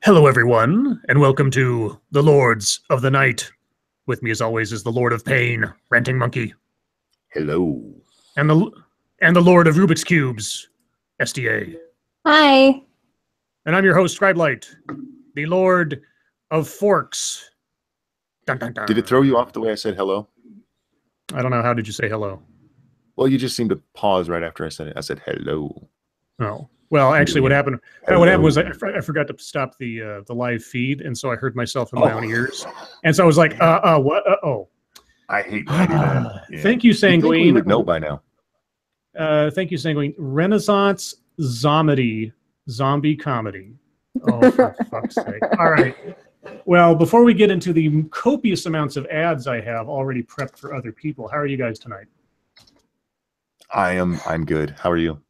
Hello, everyone, and welcome to the Lords of the Night. With me, as always, is the Lord of Pain, Ranting Monkey, Hello. and the Lord of Rubik's Cubes, SDA. Hi. And I'm your host, Scribelight, the Lord of Forks. Dun, dun, dun. Did it throw you off the way I said hello? I don't know. How did you say hello? Well, you just seemed to pause right after I said it. I said hello. Oh, well, actually, what happened? Hello. What happened was I forgot to stop the live feed, and so I heard myself in my own ears, and so I was like, what? Oh. I hate when I do that. Yeah. Thank you, Sanguine. You'd think we would know by now. Thank you, Sanguine. Renaissance zombie comedy. Oh, for fuck's sake. All right. Well, before we get into the copious amounts of ads I have already prepped for other people, how are you guys tonight? I'm good. How are you?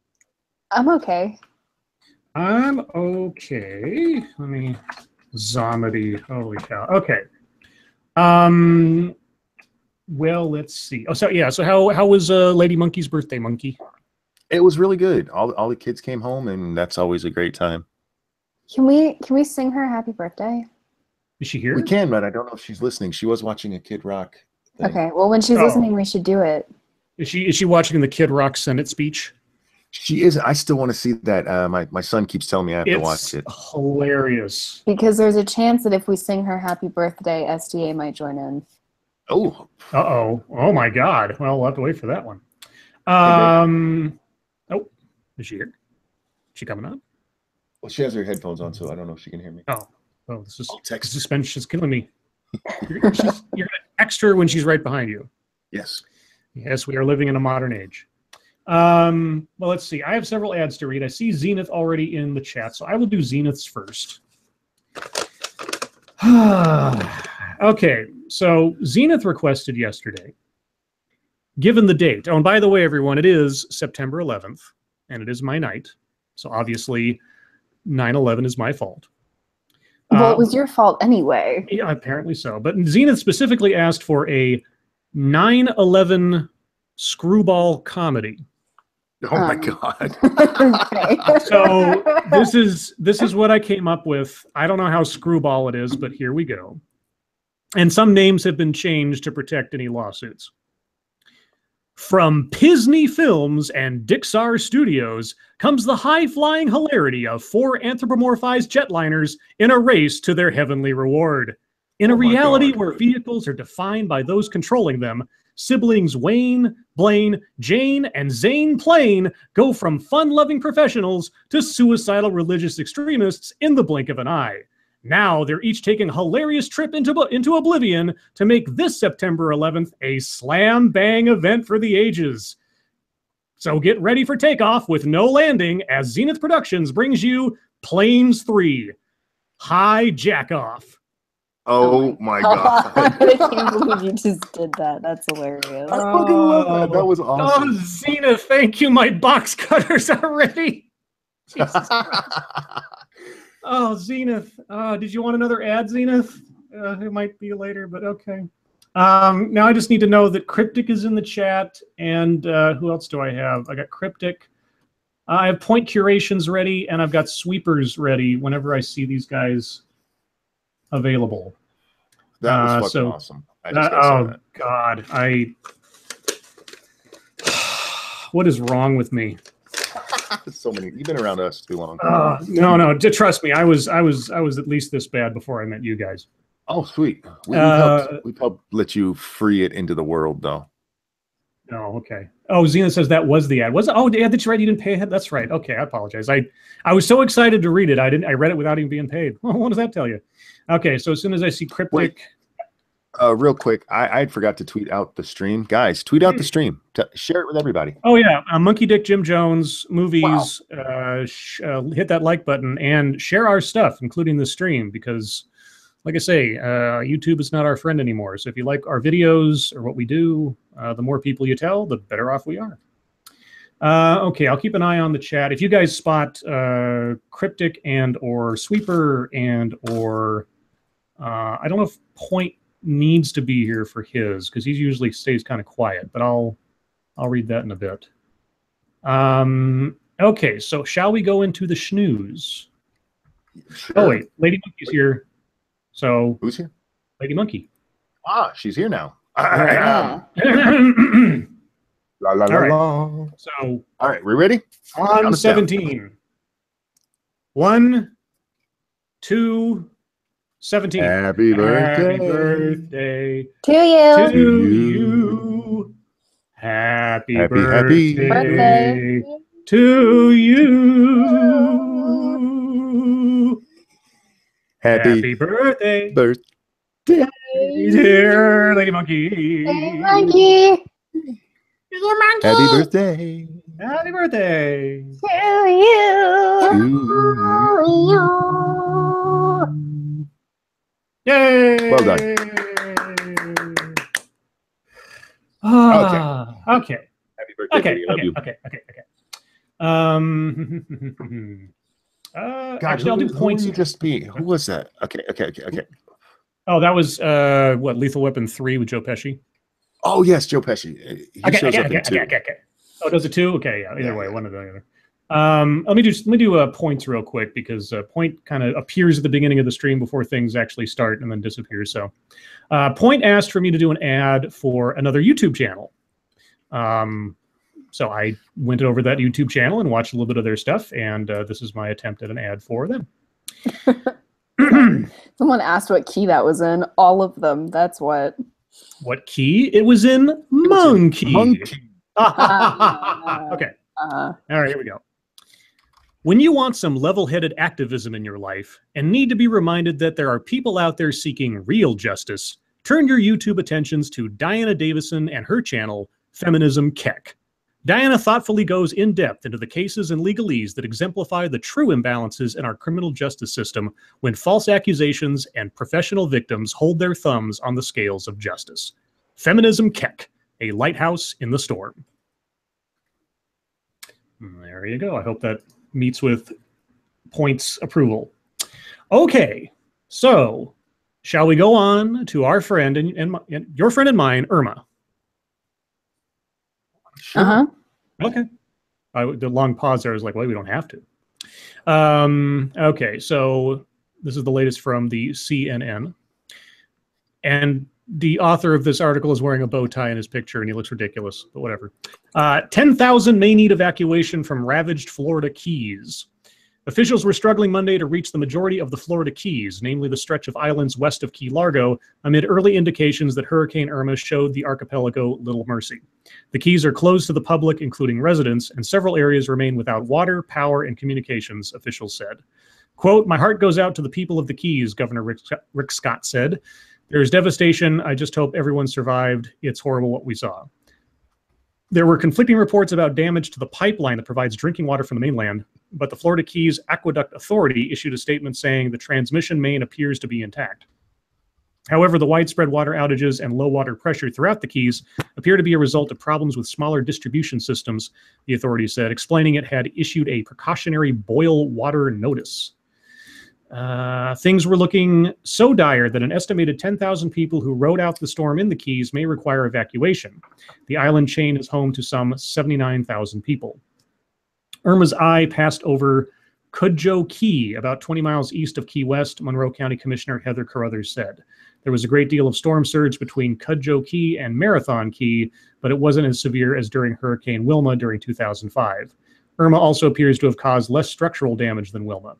I'm okay. I'm okay. Let me zombie. Holy cow. Okay. Well, let's see. Oh, so yeah. So how was Lady Monkey's birthday, Monkey? It was really good. All the kids came home, and that's always a great time. Can we sing her happy birthday? Is she here? We can, but I don't know if she's listening. She was watching a Kid Rock thing. Okay. Well, when she's listening, we should do it. Is she watching the Kid Rock Senate speech? She is. I still want to see that. My son keeps telling me I have to watch it. It's hilarious. Because there's a chance that if we sing her happy birthday, SDA might join in. Oh. Uh-oh. Oh, my God. Well, we'll have to wait for that one. Oh, is she here? Is she coming up? Well, she has her headphones on, so I don't know if she can hear me. Oh, this is text. Suspension is killing me. You're going to text her when she's right behind you. Yes. Yes, we are living in a modern age. Well, let's see. I have several ads to read. I see Zenith already in the chat, so I will do Zenith's first. Okay, so Zenith requested yesterday, given the date. Oh, and by the way, everyone, it is September 11th, and it is my night. So obviously, 9/11 is my fault. Well, it was your fault anyway. Yeah, apparently so. But Zenith specifically asked for a 9/11 screwball comedy. Oh my God. So this is what I came up with. I don't know how screwball it is, but here we go. And some names have been changed to protect any lawsuits. From Pisney Films and Dixar Studios comes the high-flying hilarity of four anthropomorphized jetliners in a race to their heavenly reward. In a reality where vehicles are defined by those controlling them, siblings Wayne, Blaine, Jane, and Zane Plain go from fun-loving professionals to suicidal religious extremists in the blink of an eye. Now they're each taking a hilarious trip into oblivion to make this September 11th a slam-bang event for the ages. So get ready for takeoff with no landing as Zenith Productions brings you Planes 3, High Jack-Off. Oh my God. I can't believe you just did that. That's hilarious. I fucking love that. That was awesome. Oh, Zenith, thank you. My box cutters are ready. Jesus Christ. Oh, Zenith. Did you want another ad, Zenith? It might be later, but okay. Now I just need to know that Cryptic is in the chat, and who else do I have? I got Cryptic. I have Point Curations ready, and I've got Sweepers ready whenever I see these guys available. That was fucking awesome. I just gotta say that. God, what is wrong with me? So many. You've been around us too long. No. Trust me, I was at least this bad before I met you guys. Oh, sweet. We've helped let you free it into the world, though. Oh, okay. Oh, Zenith says that was the ad. Was it? Oh, the ad that you read, you didn't pay ahead. That's right. Okay, I apologize. I was so excited to read it. I read it without even being paid. Well, what does that tell you? Okay, so as soon as I see Cryptic. Wait. Real quick, I forgot to tweet out the stream. Guys, tweet out the stream. Share it with everybody. Oh, yeah. Monkey Dick Jim Jones movies. Wow. Hit that like button and share our stuff, including the stream, because, like I say, YouTube is not our friend anymore. So if you like our videos or what we do, the more people you tell, the better off we are. Okay, I'll keep an eye on the chat. If you guys spot Cryptic and or Sweeper and or I don't know if Point needs to be here for his, because he usually stays kind of quiet, but I'll read that in a bit. Okay, so shall we go into the schnooze? Sure. Oh wait, Lady Monkey's here. So Who's here? Lady Monkey. Ah, she's here now. Yeah. La la la All right. la. So All right, we ready? on Count us down. 17. 1, 2, 17. Happy birthday. Happy birthday To you. to you. Happy Happy birthday Birthday. to you. Happy birthday, birthday. dear Lady Monkey. Hey, Monkey. Happy birthday Happy birthday. To you. to you. Yay! Well done. Okay. Happy birthday, Okay. Kitty. Love you. Okay. God, Actually, I'll do who points. will you just be? Who was that? Okay. Oh, that was what, Lethal Weapon 3 with Joe Pesci. Oh yes, Joe Pesci. He shows up in two. Okay. Oh, does it too? Okay, yeah. Either way, one or the other. Let me do points real quick because point kind of appears at the beginning of the stream before things actually start and then disappears. So, point asked for me to do an ad for another YouTube channel. So I went over that YouTube channel and watched a little bit of their stuff, and this is my attempt at an ad for them. Someone asked what key that was in. All of them. That's what. What key? It was in Monkey. Monkey. Okay. All right, here we go. When you want some level-headed activism in your life and need to be reminded that there are people out there seeking real justice, turn your YouTube attentions to Diana Davison and her channel, Feminism Keck. Diana thoughtfully goes in depth into the cases and legalese that exemplify the true imbalances in our criminal justice system when false accusations and professional victims hold their thumbs on the scales of justice. Feminism Keck, a lighthouse in the storm. There you go. I hope that meets with points approval. Okay, so shall we go on to our friend and your friend and mine, Irma? Sure. Uh-huh. Okay. The long pause there, I was like, well, we don't have to. Okay, so this is the latest from the CNN. And the author of this article is wearing a bow tie in his picture, and he looks ridiculous, but whatever. 10,000 may need evacuation from ravaged Florida Keys. Officials were struggling Monday to reach the majority of the Florida Keys, namely the stretch of islands west of Key Largo, amid early indications that Hurricane Irma showed the archipelago little mercy. The Keys are closed to the public, including residents, and several areas remain without water, power, and communications, officials said. Quote, "My heart goes out to the people of the Keys," Governor Rick Scott said. "There's devastation. I just hope everyone survived. It's horrible what we saw." There were conflicting reports about damage to the pipeline that provides drinking water from the mainland, but the Florida Keys Aqueduct Authority issued a statement saying the transmission main appears to be intact. However, the widespread water outages and low water pressure throughout the Keys appear to be a result of problems with smaller distribution systems, the authority said, explaining it had issued a precautionary boil water notice. Things were looking so dire that an estimated 10,000 people who rode out the storm in the Keys may require evacuation. The island chain is home to some 79,000 people. Irma's eye passed over Cudjoe Key, about 20 miles east of Key West, Monroe County Commissioner Heather Carruthers said. There was a great deal of storm surge between Cudjoe Key and Marathon Key, but it wasn't as severe as during Hurricane Wilma during 2005. Irma also appears to have caused less structural damage than Wilma.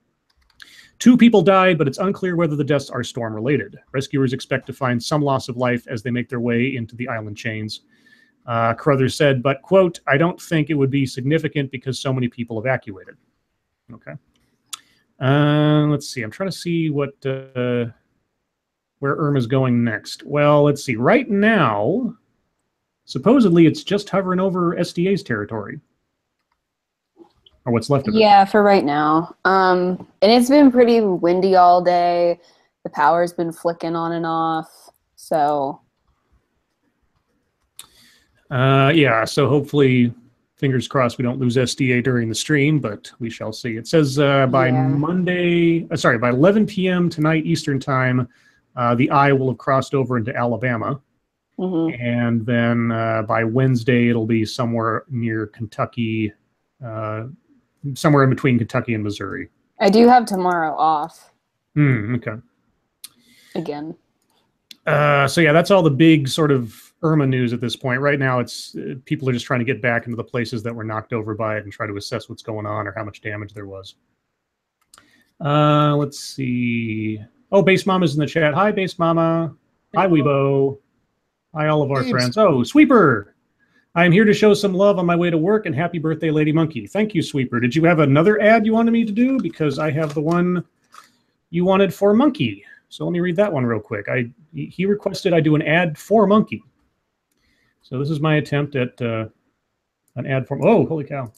2 people died, but it's unclear whether the deaths are storm-related. Rescuers expect to find some loss of life as they make their way into the island chains. Carruthers said, but, quote, "I don't think it would be significant because so many people evacuated." Okay. Let's see. I'm trying to see what where Irma's going next. Well, let's see. Right now, supposedly it's just hovering over SDA's territory. Or what's left of it. Yeah, for right now. And it's been pretty windy all day. The power's been flicking on and off. So. Yeah, so hopefully, fingers crossed, we don't lose SDA during the stream, but we shall see. It says by 11 p.m. tonight Eastern time, the eye will have crossed over into Alabama. Mm-hmm. And then by Wednesday, it'll be somewhere near Kentucky, somewhere in between Kentucky and Missouri. I do have tomorrow off Okay. again. So yeah, that's all the big sort of Irma news at this point. Right now, it's people are just trying to get back into the places that were knocked over by it and try to assess what's going on or how much damage there was. Let's see. Oh, Base Mama's in the chat. Hi, Base Mama. Hi, Weebo. Hi, all of our friends. Oh, Sweeper. I am here to show some love on my way to work, and happy birthday, Lady Monkey. Thank you, Sweeper. Did you have another ad you wanted me to do? Because I have the one you wanted for Monkey. So let me read that one real quick. He requested I do an ad for Monkey. So this is my attempt at an ad for... Oh, holy cow.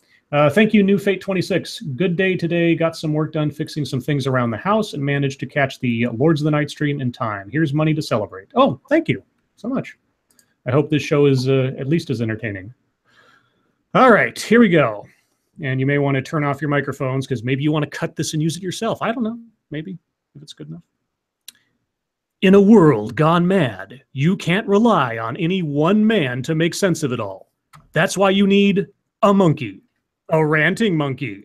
Thank you, New Fate 26. Good day today. Got some work done fixing some things around the house and managed to catch the Lords of the Night stream in time. Here's money to celebrate. Oh, thank you so much. I hope this show is at least as entertaining. All right, here we go. And you may want to turn off your microphones because maybe you want to cut this and use it yourself. I don't know. Maybe, if it's good enough. In a world gone mad, you can't rely on any one man to make sense of it all. That's why you need a monkey. A ranting monkey.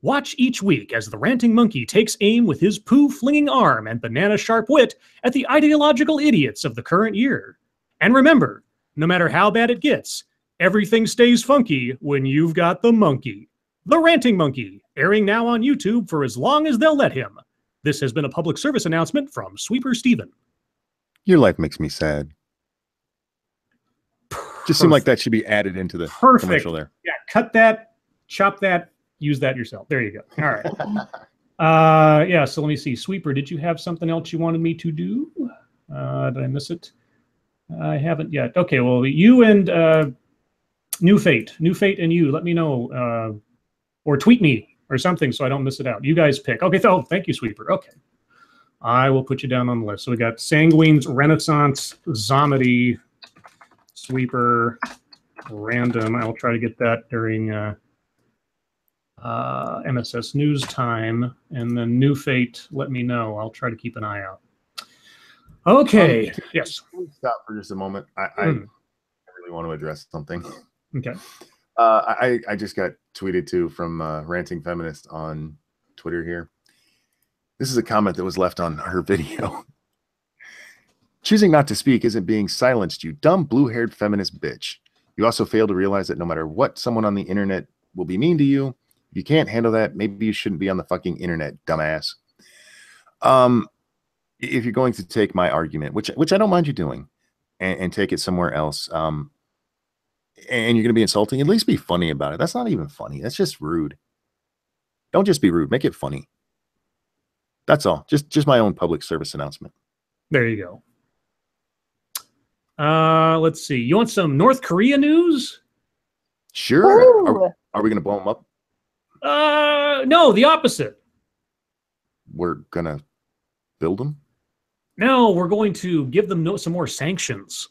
Watch each week as the ranting monkey takes aim with his poo-flinging arm and banana-sharp wit at the ideological idiots of the current year. And remember, no matter how bad it gets, everything stays funky when you've got the monkey. The Ranting Monkey, airing now on YouTube for as long as they'll let him. This has been a public service announcement from Sweeper Steven. Your life makes me sad. Just seemed like that should be added into the commercial there. Yeah, cut that, chop that, use that yourself. There you go. All right. Yeah, so let me see. Sweeper, did you have something else you wanted me to do? Did I miss it? I haven't yet. Okay, well, you and New Fate and you, let me know, or tweet me or something so I don't miss it out. You guys pick. Okay, oh, thank you, Sweeper. Okay. I will put you down on the list. So we got Sanguine's Renaissance, Zomedy, Sweeper, Random. I will try to get that during MSS News time. And then New Fate, let me know. I'll try to keep an eye out. Okay. Yes. Stop for just a moment. I really want to address something. Okay. I just got tweeted to from Ranting Feminist on Twitter here. This is a comment that was left on her video. Choosing not to speak isn't being silenced, you dumb blue-haired feminist bitch. You also fail to realize that no matter what, someone on the internet will be mean to you. If you can't handle that, maybe you shouldn't be on the fucking internet, dumbass. If you're going to take my argument, which I don't mind you doing, and take it somewhere else, and you're going to be insulting, at least be funny about it. That's not even funny. That's just rude. Don't just be rude. Make it funny. That's all. Just my own public service announcement. There you go. Let's see. You want some North Korea news? Sure. Are we going to blow them up? No, the opposite. We're going to build them? No, we're going to give them some more sanctions.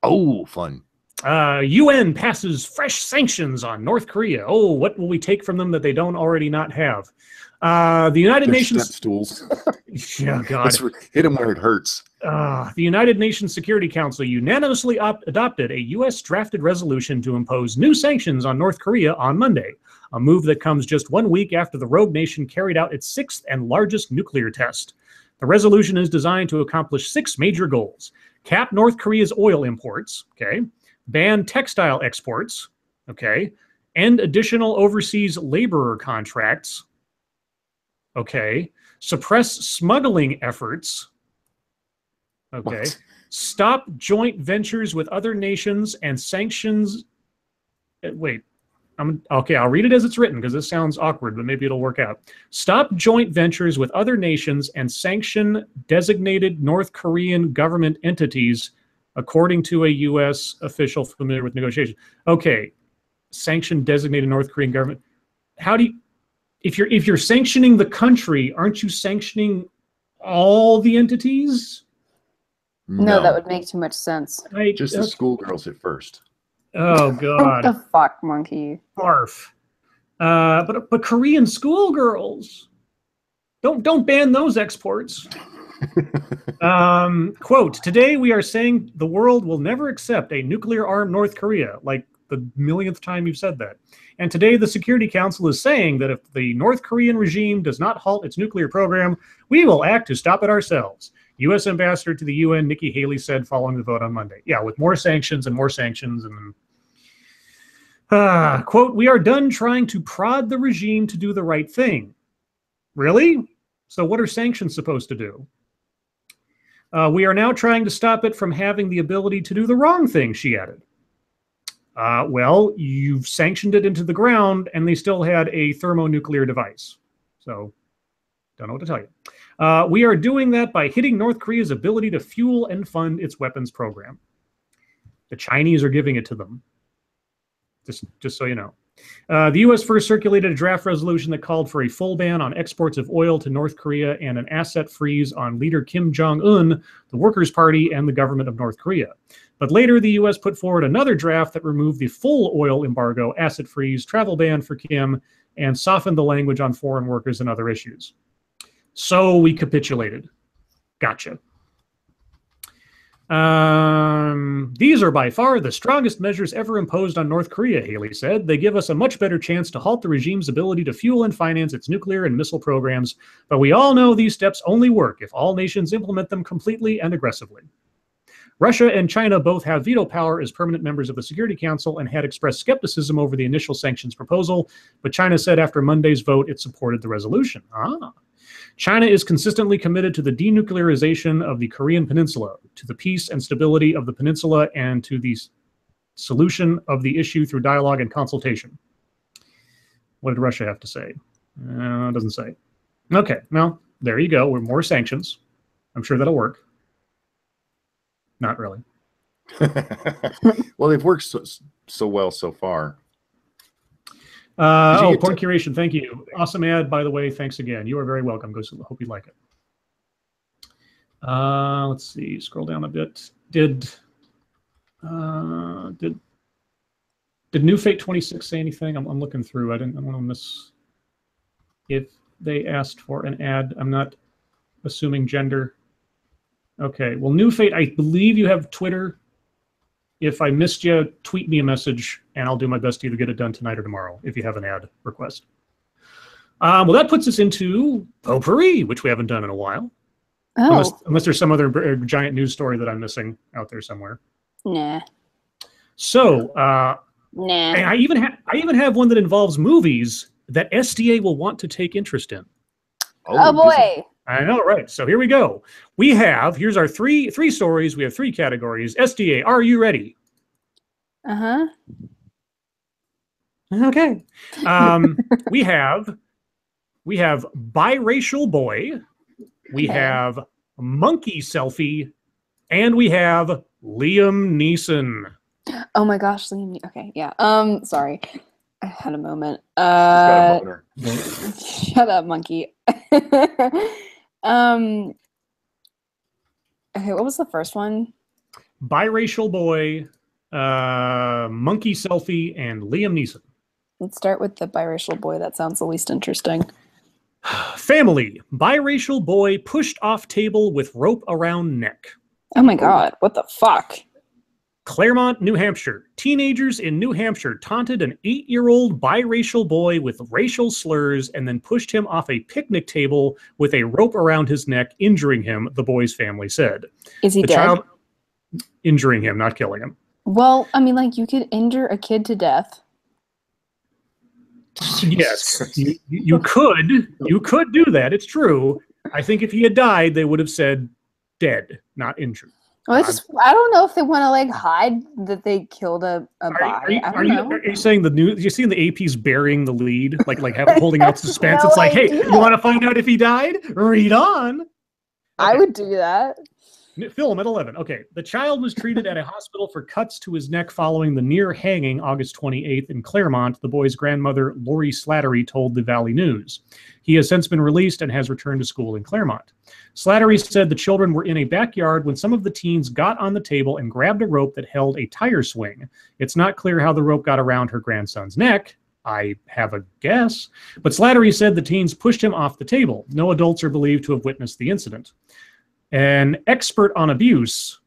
Oh, fun. UN passes fresh sanctions on North Korea. Oh, what will we take from them that they don't already not have? The United Nations... Step stools. Yeah, God. Hit them where it hurts. The United Nations Security Council unanimously adopted a U.S. drafted resolution to impose new sanctions on North Korea on Monday, a move that comes just 1 week after the rogue nation carried out its 6th and largest nuclear test. The resolution is designed to accomplish 6 major goals. Cap North Korea's oil imports, okay, ban textile exports, okay, end additional overseas laborer contracts, okay, suppress smuggling efforts, okay, stop joint ventures with other nations and sanctions. Wait, okay, I'll read it as it's written because this sounds awkward, but maybe it'll work out. Stop joint ventures with other nations and sanction designated North Korean government entities, according to a U.S. official familiar with negotiations. Okay, sanction designated North Korean government. How do you, if you're sanctioning the country, aren't you sanctioning all the entities? No, that would make too much sense. Right? Just the schoolgirls at first. Oh God! What the fuck, monkey? Barf. But Korean schoolgirls, don't ban those exports. Quote, today we are saying the world will never accept a nuclear-armed North Korea, like the millionth time you've said that. And today the Security Council is saying that if the North Korean regime does not halt its nuclear program, we will act to stop it ourselves. U.S. Ambassador to the UN, Nikki Haley, said following the vote on Monday. Yeah, with more sanctions and more sanctions. And quote, we are done trying to prod the regime to do the right thing. Really? So what are sanctions supposed to do? We are now trying to stop it from having the ability to do the wrong thing, she added. Well, you've sanctioned it into the ground, and they still had a thermonuclear device. So, don't know what to tell you. We are doing that by hitting North Korea's ability to fuel and fund its weapons program. The Chinese are giving it to them. Just so you know. The U.S. first circulated a draft resolution that called for a full ban on exports of oil to North Korea and an asset freeze on leader Kim Jong-un, the Workers' Party, and the government of North Korea. But later, the U.S. put forward another draft that removed the full oil embargo, asset freeze, travel ban for Kim, and softened the language on foreign workers and other issues. So we capitulated. Gotcha. These are by far the strongest measures ever imposed on North Korea, Haley said. They give us a much better chance to halt the regime's ability to fuel and finance its nuclear and missile programs. But we all know these steps only work if all nations implement them completely and aggressively. Russia and China both have veto power as permanent members of the Security Council and had expressed skepticism over the initial sanctions proposal, but China said after Monday's vote it supported the resolution. China is consistently committed to the denuclearization of the Korean Peninsula, to the peace and stability of the peninsula, and to the solution of the issue through dialogue and consultation. What did Russia have to say? It doesn't say. Okay, well, there you go. We're more sanctions. I'm sure that'll work. Not really. Well, they've worked so well so far. Porn curation, thank you. Awesome ad, by the way. Thanks again. You are very welcome. Hope you like it. Let's see. Scroll down a bit. Did New Fate 26 say anything? I'm looking through. I want to miss if they asked for an ad. I'm not assuming gender. Okay. Well, New Fate, I believe you have Twitter. If I missed you, tweet me a message, and I'll do my best to either get it done tonight or tomorrow if you have an ad request. Well, that puts us into Potpourri, which we haven't done in a while. Oh. Unless there's some other giant news story that I'm missing out there somewhere. Nah. So, nah. And I even have one that involves movies that SDA will want to take interest in. Oh boy. I know, right? So here we go. Here's our three stories. We have three categories. SDA, are you ready? Uh-huh. Okay. we have biracial boy, we have monkey selfie, and we have Liam Neeson. Oh my gosh, Liam. Okay, yeah. Sorry. I had a moment. Shut up, monkey. Okay, what was the first one? Biracial boy, monkey selfie, and Liam Neeson. Let's start with the biracial boy. That sounds the least interesting. Family. Biracial boy pushed off table with rope around neck. Oh my god, what the fuck? Claremont, New Hampshire. Teenagers in New Hampshire taunted an 8-year-old biracial boy with racial slurs and then pushed him off a picnic table with a rope around his neck, injuring him, the boy's family said. Is he dead? Injuring him, not killing him. Well, I mean, like, you could injure a kid to death. Yes, you could do that. It's true. I think if he had died, they would have said dead, not injured. Well, I don't know if they want to like hide that they killed a body. Are you saying the news? You seeing the AP's burying the lead, like holding out suspense? No it's like, idea. Hey, you want to find out if he died? Read on. Okay. I would do that. Film at 11. Okay. The child was treated at a hospital for cuts to his neck following the near hanging August 28th in Claremont, the boy's grandmother, Lori Slattery, told the Valley News. He has since been released and has returned to school in Claremont. Slattery said the children were in a backyard when some of the teens got on the table and grabbed a rope that held a tire swing. It's not clear how the rope got around her grandson's neck. I have a guess. But Slattery said the teens pushed him off the table. No adults are believed to have witnessed the incident. An expert on abuse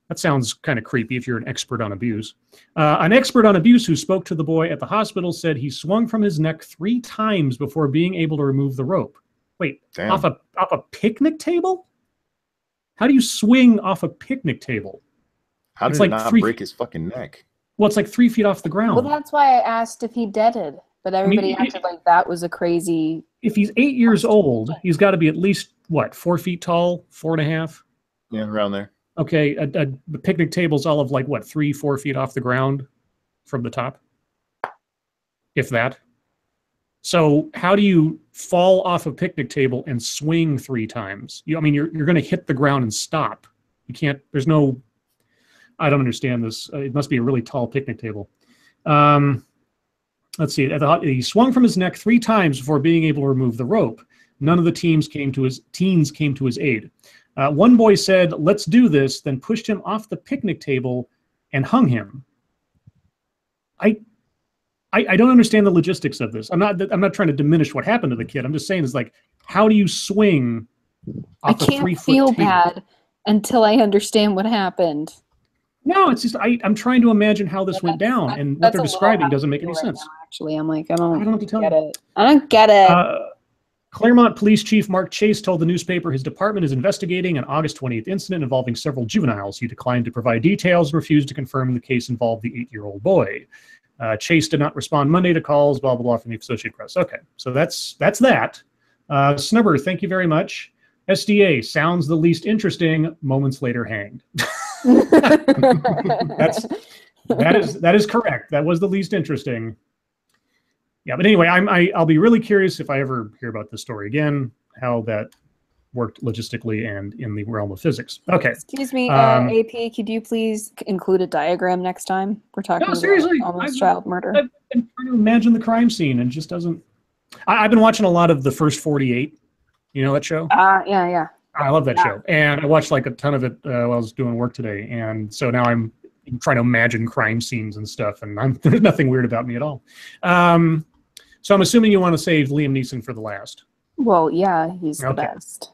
That sounds kind of creepy if you're an expert on abuse. An expert on abuse who spoke to the boy at the hospital said he swung from his neck 3 times before being able to remove the rope. Wait, Damn. off a picnic table? How do you swing off a picnic table? How It's did it like not 3 break his fucking neck? Well, it's like 3 feet off the ground. Well, that's why I asked if he deaded, but everybody acted like that was a crazy. If he's 8 years old, he's got to be at least, what, 4 feet tall, 4.5? Yeah, around there. Okay, a picnic table's all of like, what, 3-4 feet off the ground from the top? If that. So how do you fall off a picnic table and swing 3 times? I mean, you're going to hit the ground and stop. You can't, there's no, I don't understand this. It must be a really tall picnic table. Let's see. He swung from his neck 3 times before being able to remove the rope. None of the teens came to his aid. One boy said, "Let's do this," then pushed him off the picnic table and hung him. I don't understand the logistics of this. I'm not trying to diminish what happened to the kid. I'm just saying, it's like, how do you swing off a 3-foot table? I can't feel bad until I understand what happened. No, it's just I'm trying to imagine how this went down, and what they're describing doesn't make any sense. Now, actually, I'm like, I don't have to tell get you. it. I don't get it. Claremont Police Chief Mark Chase told the newspaper his department is investigating an August 20th incident involving several juveniles. He declined to provide details and refused to confirm the case involved the 8-year-old boy. Chase did not respond Monday to calls, blah, blah, blah, from the Associated Press. Okay, so that's that. Snubber, thank you very much. SDA, sounds the least interesting, moments later hanged. That is correct. That was the least interesting. Yeah, but anyway, I'll be really curious if I ever hear about this story again, how that worked logistically and in the realm of physics. Okay. Excuse me, AP, could you please include a diagram next time? We're talking seriously, about almost child murder. I've been trying to imagine the crime scene and it just doesn't. I've been watching a lot of The First 48. You know that show? Yeah. I love that show. And I watched like a ton of it while I was doing work today. And so now I'm trying to imagine crime scenes and stuff. And there's nothing weird about me at all. So I'm assuming you want to save Liam Neeson for the last. Well, yeah, he's the best.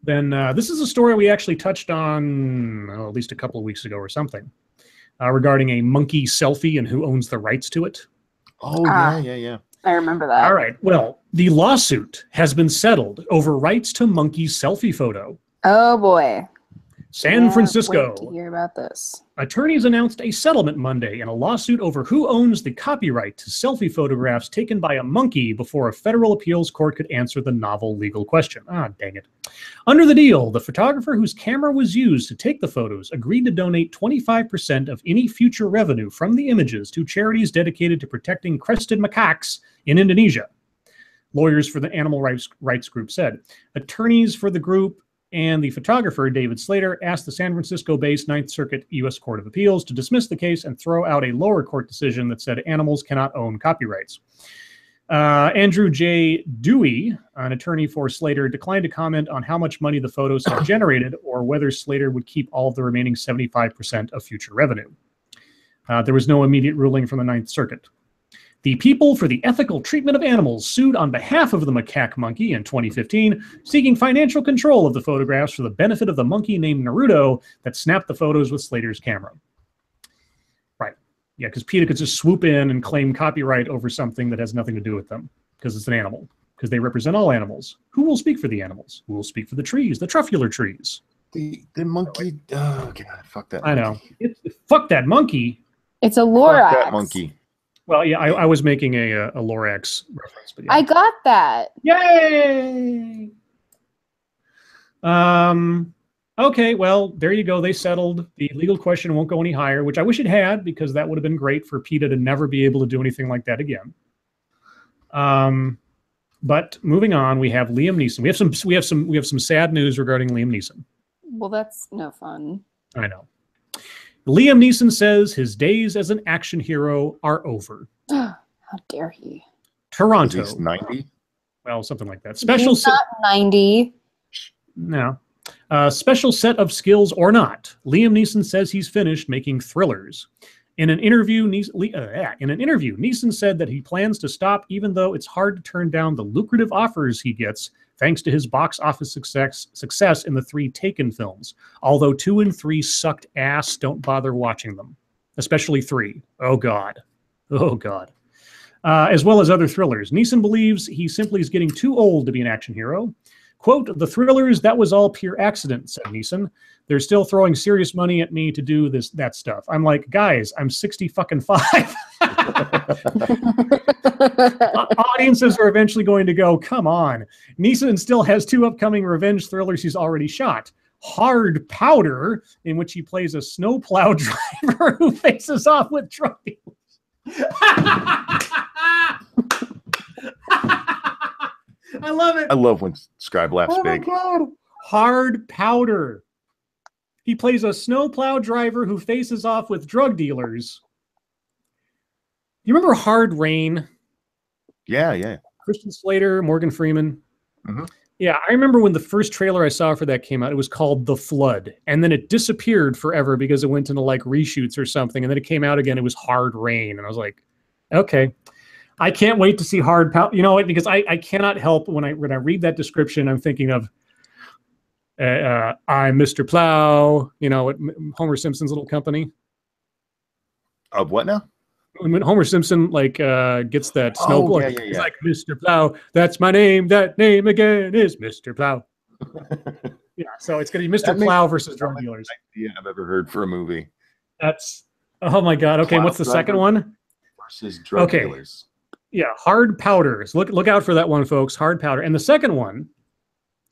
Then this is a story we actually touched on at least a couple of weeks ago or something regarding a monkey selfie and who owns the rights to it. Oh, yeah. I remember that. All right. Well, the lawsuit has been settled over rights to monkey selfie photo. Oh, boy. San Francisco. Wait to hear about this. Attorneys announced a settlement Monday in a lawsuit over who owns the copyright to selfie photographs taken by a monkey before a federal appeals court could answer the novel legal question. Dang it. Under the deal, the photographer whose camera was used to take the photos agreed to donate 25% of any future revenue from the images to charities dedicated to protecting crested macaques in Indonesia. Lawyers for the animal rights group said. Attorneys for the group and the photographer, David Slater, asked the San Francisco-based Ninth Circuit U.S. Court of Appeals to dismiss the case and throw out a lower court decision that said animals cannot own copyrights. Andrew J. Dewey, an attorney for Slater, declined to comment on how much money the photos have generated or whether Slater would keep all of the remaining 75% of future revenue. There was no immediate ruling from the Ninth Circuit. The People for the Ethical Treatment of Animals sued on behalf of the macaque monkey in 2015, seeking financial control of the photographs for the benefit of the monkey named Naruto that snapped the photos with Slater's camera. Right. Yeah, because PETA could just swoop in and claim copyright over something that has nothing to do with them, because it's an animal, because they represent all animals. Who will speak for the animals? Who will speak for the trees, the truffula trees? The monkey. Oh, God, fuck that monkey. I know. Fuck that monkey. It's a Lorax. Fuck that monkey. Well, yeah, I was making a Lorax reference, but yeah. I got that. Yay! Okay, well, there you go. They settled. The legal question won't go any higher, which I wish it had, because that would have been great for PETA to never be able to do anything like that again. But moving on, we have Liam Neeson. We have some sad news regarding Liam Neeson. Well, that's no fun. I know. Liam Neeson says his days as an action hero are over. How dare he? Toronto. He's 90? Well, something like that. He's not 90. No. Special set of skills or not, Liam Neeson says he's finished making thrillers. In an interview, Neeson said that he plans to stop even though it's hard to turn down the lucrative offers he gets thanks to his box office success in the 3 Taken films. Although 2 and 3 sucked ass, don't bother watching them. Especially 3. Oh, God. Oh, God. As well as other thrillers. Neeson believes he simply is getting too old to be an action hero. Quote, the thrillers, that was all pure accident, said Neeson. They're still throwing serious money at me to do that stuff. I'm like, guys, I'm 65. Audiences are eventually going to go, come on. Neeson still has 2 upcoming revenge thrillers he's already shot. Hard Powder, in which he plays a snowplow driver who faces off with drug dealers. I love it. I love when Scribe laughs big. My God. Hard Powder. He plays a snowplow driver who faces off with drug dealers. You remember Hard Rain? Yeah. Christian Slater, Morgan Freeman. Mm-hmm. Yeah, I remember when the first trailer I saw for that came out, it was called The Flood. And then it disappeared forever because it went into like reshoots or something. And then it came out again, it was Hard Rain. And I was like, okay. I can't wait to see Hard Powder. You know what? Because I cannot help when I read that description, I'm thinking of I'm Mr. Plow, you know, at Homer Simpson's little company. Of what now? When Homer Simpson like gets that snowball, yeah. he's like, Mr. Plow, that's my name. That name again is Mr. Plow. Yeah, so it's going to be Mr. Plow versus drug dealers. Yeah, I've ever heard for a movie. That's, oh my God. Okay, Plow what's the second one? Versus drug dealers. Yeah, Hard Powder. So look out for that one, folks. Hard Powder. And the second one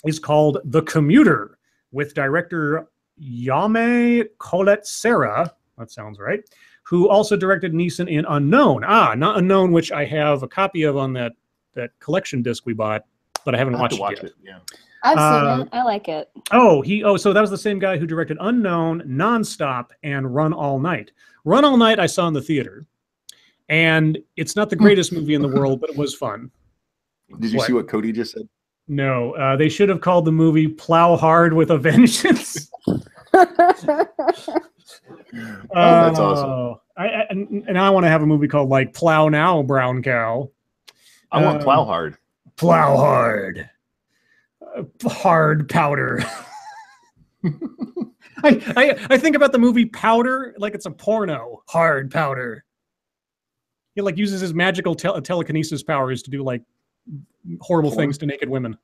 is called The Commuter with director Yame Colette Serra. That sounds right. Who also directed Neeson in Unknown. Not Unknown, which I have a copy of on that collection disc we bought, but I haven't watched it yet. Yeah. I've seen it. I like it. So that was the same guy who directed Unknown, Nonstop, and Run All Night. Run All Night I saw in the theater. And it's not the greatest movie in the world, but it was fun. Did you see what Cody just said? No, they should have called the movie Plow Hard with a Vengeance. That's awesome. And I want to have a movie called like Plow Now, Brown Cow. I want Plow Hard. Plow Hard. Hard Powder. I think about the movie Powder like it's a porno. Hard Powder. He like uses his magical telekinesis powers to do like horrible things to naked women.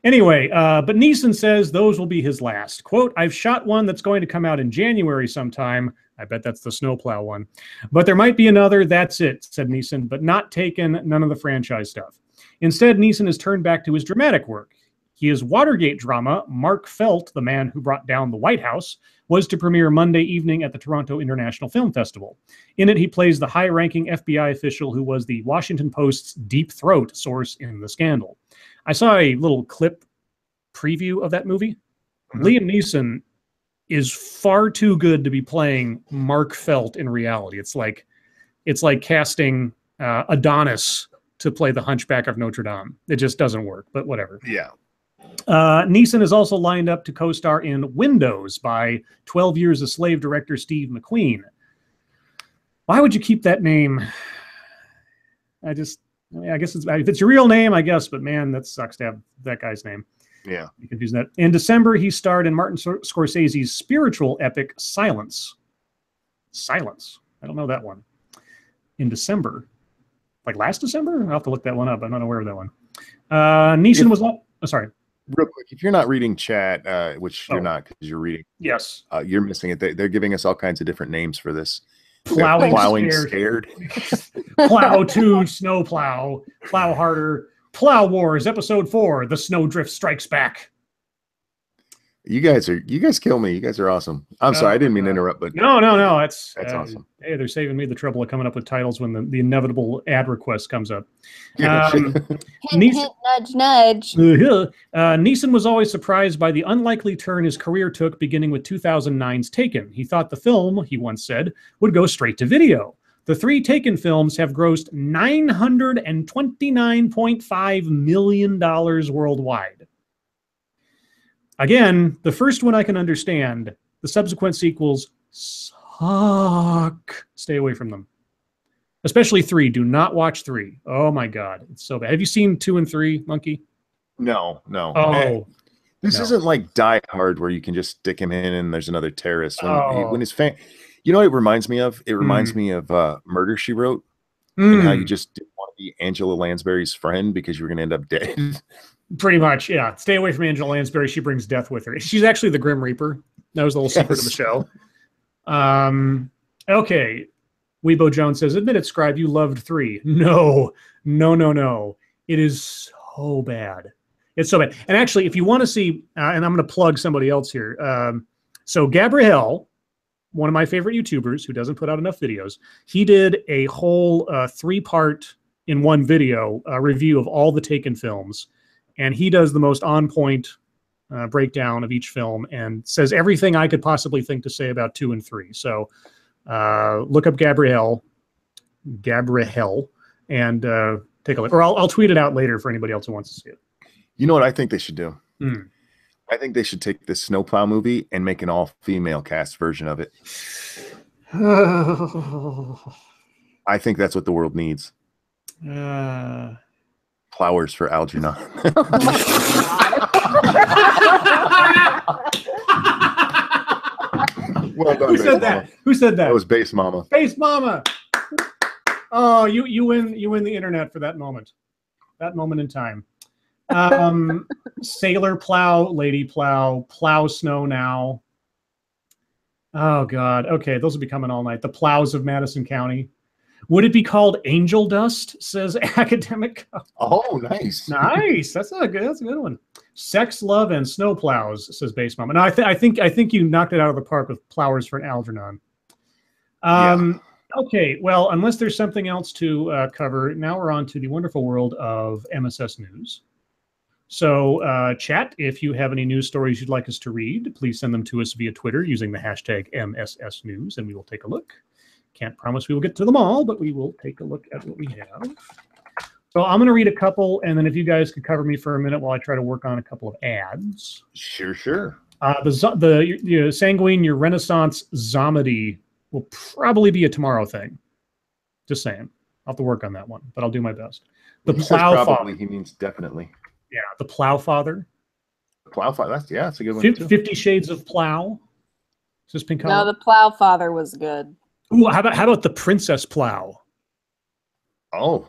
Anyway, but Neeson says those will be his last. Quote, I've shot one that's going to come out in January sometime. I bet that's the snowplow one. But there might be another, that's it, said Neeson, but not Taken, none of the franchise stuff. Instead, Neeson has turned back to his dramatic work. His Watergate drama, Mark Felt, the Man Who Brought Down the White House, was to premiere Monday evening at the Toronto International Film Festival. In it, he plays the high-ranking FBI official who was the Washington Post's deep throat source in the scandal. I saw a little clip preview of that movie. Mm-hmm. Liam Neeson is far too good to be playing Mark Felt in reality. It's like casting Adonis to play the Hunchback of Notre Dame. It just doesn't work, but whatever. Yeah. Neeson is also lined up to co-star in Windows by 12 Years a Slave director Steve McQueen. Why would you keep that name? I guess if it's your real name, I guess, but man, that sucks to have that guy's name. Yeah. You confuse that. In December, he starred in Martin Scorsese's spiritual epic Silence. Silence. I don't know that one. In December. Like last December? I'll have to look that one up. I'm not aware of that one. Neeson was... sorry. Real quick, if you're not reading chat, which you're not because you're reading. Yes. You're missing it. They're giving us all kinds of different names for this. Plowing scared. Plow 2, Snowplow, Plow Harder, Plow Wars, Episode 4, The Snowdrift Strikes Back. You guys kill me. You guys are awesome. I'm sorry, I didn't mean to interrupt, but no. That's awesome. Hey, they're saving me the trouble of coming up with titles when the inevitable ad request comes up. Hint, nudge, nudge. Neeson was always surprised by the unlikely turn his career took, beginning with 2009's Taken. He thought the film, he once said, would go straight to video. The 3 Taken films have grossed $929.5 million worldwide. Again, the first one I can understand. The subsequent sequels suck. Stay away from them. Especially 3. Do not watch 3. Oh my God. It's so bad. Have you seen 2 and 3, Monkey? No. Oh. This No. isn't like Die Hard where you can just stick him in and there's another terrorist. When his fan, you know what it reminds me of? It reminds me of Murder, She Wrote, and how you just didn't want to be Angela Lansbury's friend because you were going to end up dead. Pretty much, yeah. Stay away from Angela Lansbury. She brings death with her. She's actually the Grim Reaper. That was the whole secret of the show. Okay. Weebo Jones says, admit it, Scribe, you loved 3. No. It is so bad. It's so bad. And actually, if you want to see, and I'm going to plug somebody else here. So Gabrielle, one of my favorite YouTubers who doesn't put out enough videos, he did a whole 3-part in one video review of all the Taken films. And he does the most on-point breakdown of each film and says everything I could possibly think to say about 2 and 3. So look up Gabrielle, and take a look. Or I'll tweet it out later for anybody else who wants to see it. You know what I think they should do? I think they should take this Snowplow movie and make an all-female cast version of it. I think that's what the world needs. Plowers for Algernon. Well done. Who said that? Who said that? That was Base Mama. Base Mama. Oh, you win the internet for that moment. That moment in time. Sailor Plow, Lady Plow, Plow Snow Now. Oh God. Okay, those will be coming all night. The Plows of Madison County. Would it be called Angel Dust? Says Academic. Oh, nice. Nice. That's a good one. Sex, Love, and Snow Plows, says Base Mama. No, I think you knocked it out of the park with Plowers for an Algernon. Yeah. Okay, well, unless there's something else to cover, now we're on to the wonderful world of MSS News. So, chat, if you have any news stories you'd like us to read, please send them to us via Twitter using the hashtag MSS News, and we will take a look. Can't promise we will get to them all, but we will take a look at what we have. So I'm going to read a couple, and then if you guys could cover me for a minute while I try to work on a couple of ads. Sure. The Sanguine, your Renaissance Zomedy will probably be a tomorrow thing. Just saying. I'll have to work on that one, but I'll do my best. The Plow Father. He means definitely. Yeah, the Plow Father. Plow Father. That's a good one too. 50 Shades of Plow. Is this pink color? No, the Plow Father was good. Ooh, how about the Princess Plow? Oh.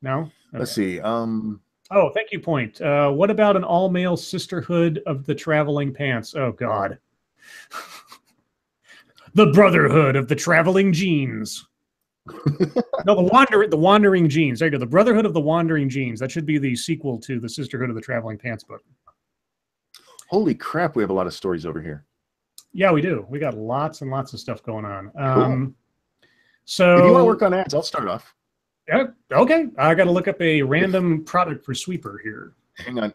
No? Okay. Let's see. Oh, thank you, Point. What about an all-male Sisterhood of the Traveling Pants? Oh, God. The Brotherhood of the Traveling Jeans. No, the Wandering Jeans. There you go. The Brotherhood of the Wandering Jeans. That should be the sequel to the Sisterhood of the Traveling Pants book. Holy crap, we have a lot of stories over here. Yeah, we do. We got lots and lots of stuff going on. Cool. So if you want to work on ads, I'll start off. Yeah, okay. I got to look up a random product for Sweeper here. Hang on.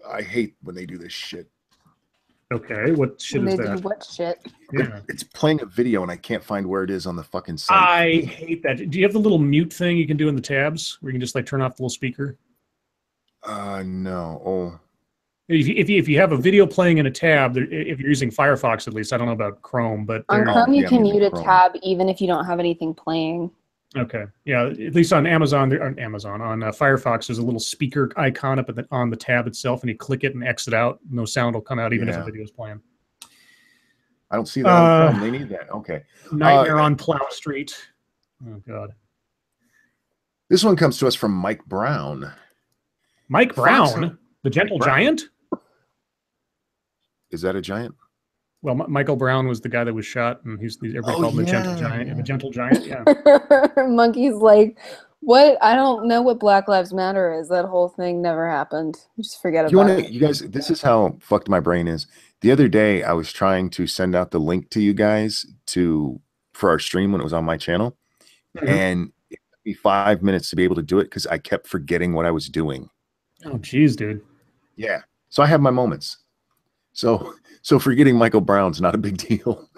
I hate when they do this shit. Okay, what shit is that? What shit? Yeah. It's playing a video and I can't find where it is on the fucking site. I hate that. Do you have the little mute thing you can do in the tabs where you can just like turn off the little speaker? No. Oh. If you have a video playing in a tab, if you're using Firefox at least, I don't know about Chrome, but on Chrome you can mute a tab even if you don't have anything playing. Okay, yeah, at least on Amazon, on Firefox, there's a little speaker icon up on the tab itself, and you click it and exit out. No sound will come out even if the video is playing. I don't see that. They need that. Okay. Nightmare on Plow Street. Oh God. This one comes to us from Mike Brown. Mike Brown, the Gentle Giant. Is that a giant? Well, Michael Brown was the guy that was shot, and everybody called him the Gentle Giant. The Gentle Giant, yeah. Monkey's like, what? I don't know what Black Lives Matter is. That whole thing never happened. Just forget about it. You guys, this is how fucked my brain is. The other day, I was trying to send out the link to you guys for our stream when it was on my channel, and it took me 5 minutes to be able to do it because I kept forgetting what I was doing. Oh, geez, dude. Yeah. So I have my moments. So forgetting Michael Brown's not a big deal.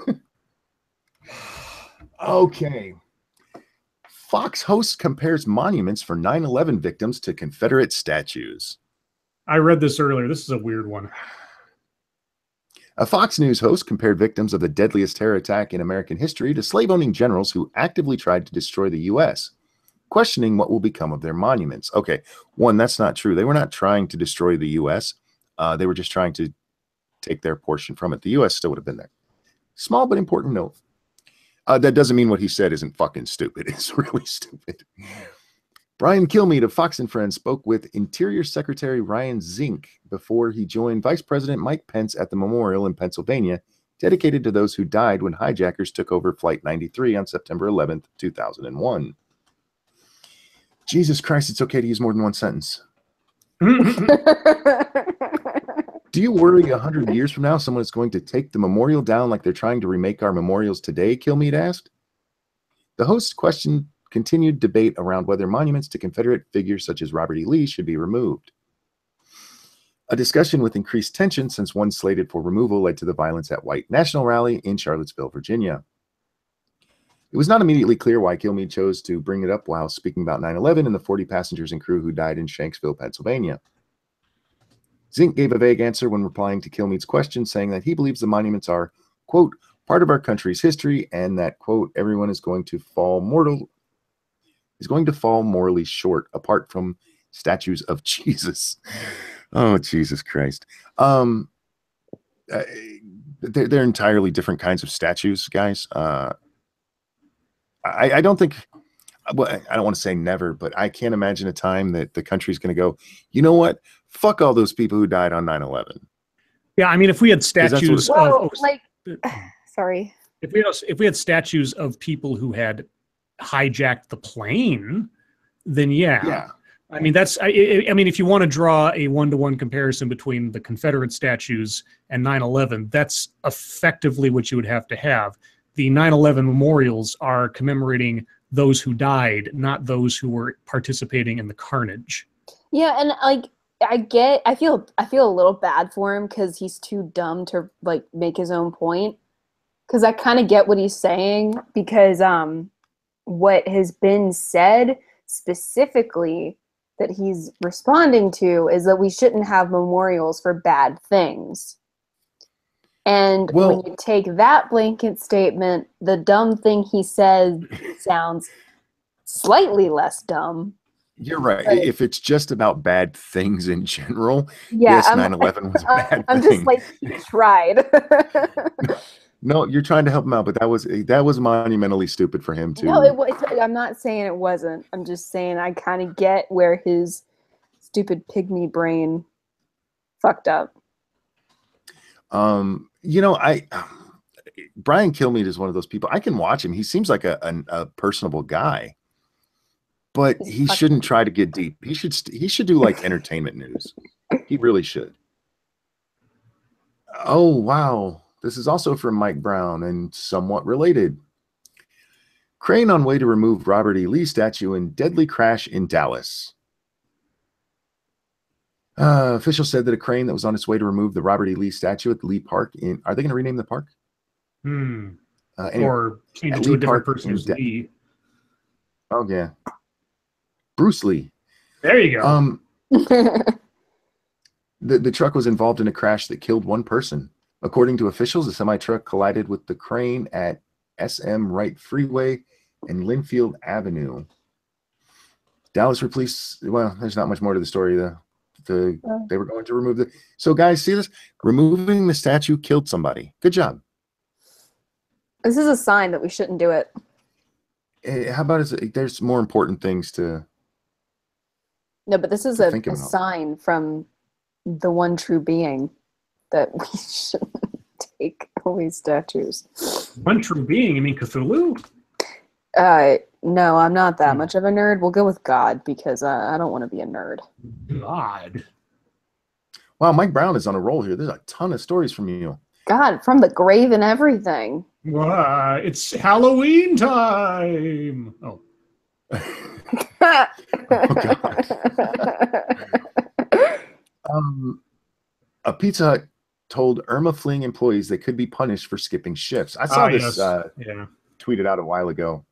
Okay. Fox host compares monuments for 9/11 victims to Confederate statues. I read this earlier. This is a weird one. A Fox News host compared victims of the deadliest terror attack in American history to slave-owning generals who actively tried to destroy the U.S., questioning what will become of their monuments. Okay, one, that's not true. They were not trying to destroy the U.S. They were just trying to take their portion from it. The U.S. still would have been there. Small but important note. That doesn't mean what he said isn't fucking stupid. It's really stupid. Brian Kilmeade of Fox and Friends spoke with Interior Secretary Ryan Zink before he joined Vice President Mike Pence at the memorial in Pennsylvania, dedicated to those who died when hijackers took over Flight 93 on September 11th, 2001. Jesus Christ, it's okay to use more than one sentence. Do you worry 100 years from now someone is going to take the memorial down like they're trying to remake our memorials today? Kilmeade asked. The host questioned continued debate around whether monuments to Confederate figures such as Robert E. Lee should be removed. A discussion with increased tension since one slated for removal led to the violence at White National Rally in Charlottesville, Virginia. It was not immediately clear why Kilmeade chose to bring it up while speaking about 9/11 and the 40 passengers and crew who died in Shanksville, Pennsylvania. Zink gave a vague answer when replying to Kilmeade's question, saying that he believes the monuments are, quote, part of our country's history and that, quote, everyone is going to fall morally short apart from statues of Jesus. Oh, Jesus Christ. They're entirely different kinds of statues, guys. I don't think, well, I don't want to say never, but I can't imagine a time that the country's going to go, you know what? Fuck all those people who died on 9/11. Yeah, I mean, if we had statues of, sorry. If we had statues of people who had hijacked the plane, then yeah. I mean, I mean, if you want to draw a one-to-one comparison between the Confederate statues and 9/11, that's effectively what you would have to have. The 9/11 memorials are commemorating those who died, not those who were participating in the carnage. Yeah, and like I feel a little bad for him because he's too dumb to like make his own point. Because I kind of get what he's saying, because what has been said specifically that he's responding to is that we shouldn't have memorials for bad things. And when you take that blanket statement, the dumb thing he says sounds slightly less dumb. You're right. But if it's just about bad things in general, yeah, yes, 9/11 was a bad thing. I'm just like, he tried. No, you're trying to help him out, but that was monumentally stupid for him too. No, I'm not saying it wasn't. I'm just saying I kind of get where his stupid pygmy brain fucked up. You know, Brian Kilmeade is one of those people. I can watch him. He seems like a personable guy, but he shouldn't try to get deep. He should do like entertainment news. He really should. Oh, wow. This is also from Mike Brown and somewhat related. Crane on way to remove Robert E. Lee statue in deadly crash in Dallas. Officials said that a crane that was on its way to remove the Robert E. Lee statue at the Lee Park are they going to rename the park? Anyway, or change it to to a different person who's Lee. Oh, yeah. Bruce Lee. There you go. The truck was involved in a crash that killed one person. According to officials, the semi-truck collided with the crane at SM Wright Freeway and Linfield Avenue. Dallas police, well, there's not much more to the story. They were going to remove the... So, guys, see this? Removing the statue killed somebody. Good job. This is a sign that we shouldn't do it. How about there's more important things to... No, but this is a sign from the one true being that we shouldn't take away statues. One true being? You mean Cthulhu? No, I'm not that much of a nerd. We'll go with God because I don't want to be a nerd. God. Wow, Mike Brown is on a roll here. There's a ton of stories from you. God, from the grave and everything. It's Halloween time. Oh. Oh, God. A Pizza Hut told Irma fleeing employees they could be punished for skipping shifts. I saw this tweeted out a while ago.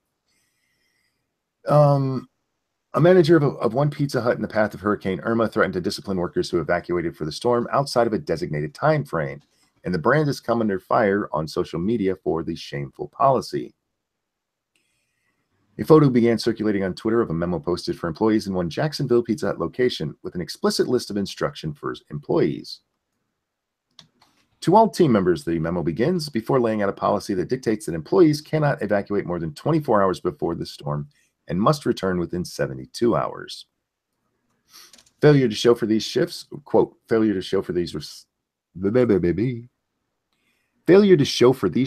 A manager of one Pizza Hut in the path of Hurricane Irma threatened to discipline workers who evacuated for the storm outside of a designated time frame. and the brand has come under fire on social media for the shameful policy. A photo began circulating on Twitter of a memo posted for employees in one Jacksonville Pizza Hut location with an explicit list of instruction for employees. To all team members, the memo begins before laying out a policy that dictates that employees cannot evacuate more than 24 hours before the storm and must return within 72 hours. Failure to show for these shifts, quote, failure to show for these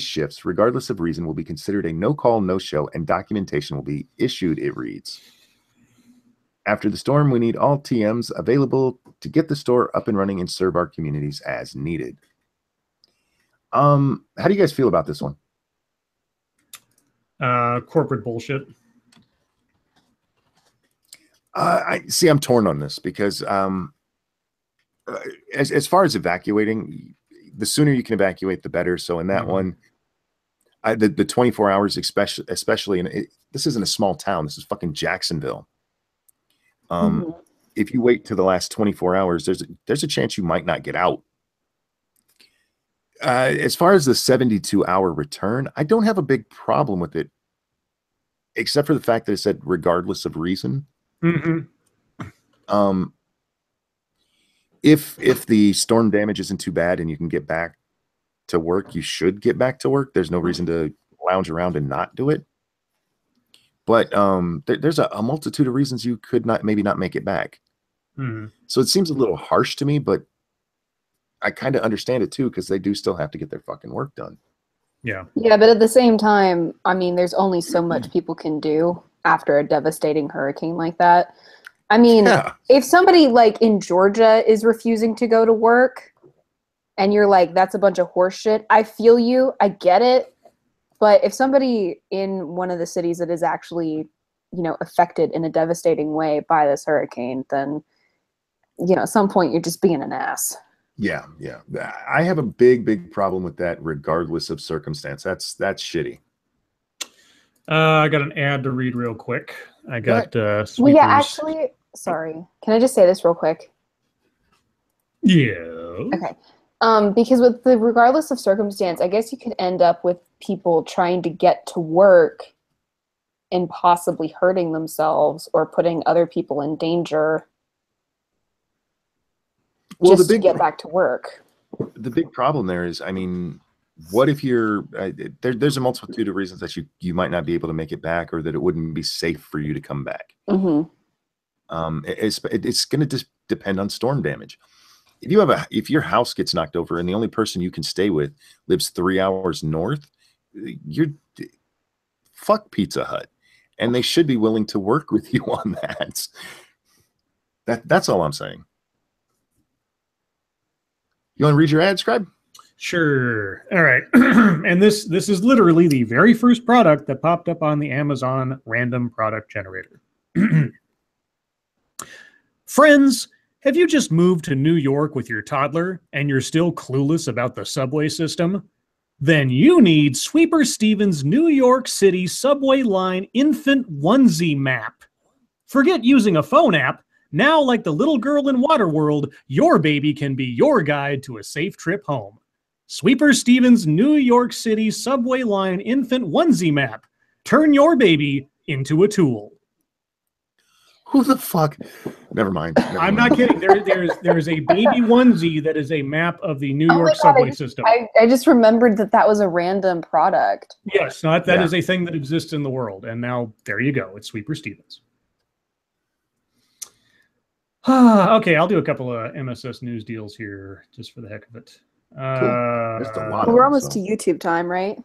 shifts, regardless of reason, will be considered a no-call, no-show, and documentation will be issued, it reads. After the storm, we need all TMs available to get the store up and running and serve our communities as needed. How do you guys feel about this one? Corporate bullshit. I'm torn on this because as far as evacuating, the sooner you can evacuate, the better. So in that one, the 24 hours, especially, and this isn't a small town. This is fucking Jacksonville. If you wait to the last 24 hours, there's a chance you might not get out. As far as the 72-hour return, I don't have a big problem with it, except for the fact that it said regardless of reason. If the storm damage isn't too bad and you can get back to work, you should get back to work. There's no reason to lounge around and not do it. But there's a multitude of reasons you could maybe not make it back. So it seems a little harsh to me, but I kind of understand it too, because they do still have to get their fucking work done. Yeah, but at the same time, I mean, there's only so much people can do after a devastating hurricane like that. I mean, if somebody like in Georgia is refusing to go to work and you're like, that's a bunch of horse shit, I feel you, I get it. But if somebody in one of the cities that is actually, affected in a devastating way by this hurricane, then, at some point you're just being an ass. Yeah. I have a big problem with that regardless of circumstance. That's shitty. I got an ad to read real quick. I got well, yeah, actually, sorry. Can I just say this real quick? Yeah. Okay. Because with the regardless of circumstance, I guess you could end up with people trying to get to work and possibly hurting themselves or putting other people in danger. Well, just to get back to work. The big problem there is, I mean, what if you're there's a multitude of reasons that you might not be able to make it back, or that it wouldn't be safe for you to come back. It's going to just depend on storm damage. If your house gets knocked over and the only person you can stay with lives 3 hours north, fuck Pizza Hut, and they should be willing to work with you on that. That's all I'm saying. You want to read your ad, Scribe? Sure. All right. And this is literally the very first product that popped up on the Amazon random product generator. Friends, have you just moved to New York with your toddler and you're still clueless about the subway system? Then you need Sweeper Stevens' New York City subway line infant onesie map. Forget using a phone app. Now, like the little girl in Waterworld, your baby can be your guide to a safe trip home. Sweeper Stevens' New York City subway line infant onesie map. Turn your baby into a tool. Who the fuck? Never mind. I'm not kidding. There's a baby onesie that is a map of the New York subway system. I just remembered that was a random product. Yes, that is a thing that exists in the world. And now there you go. It's Sweeper Stevens. Okay, I'll do a couple of MSS news deals here just for the heck of it. Cool. We're almost to YouTube time, right?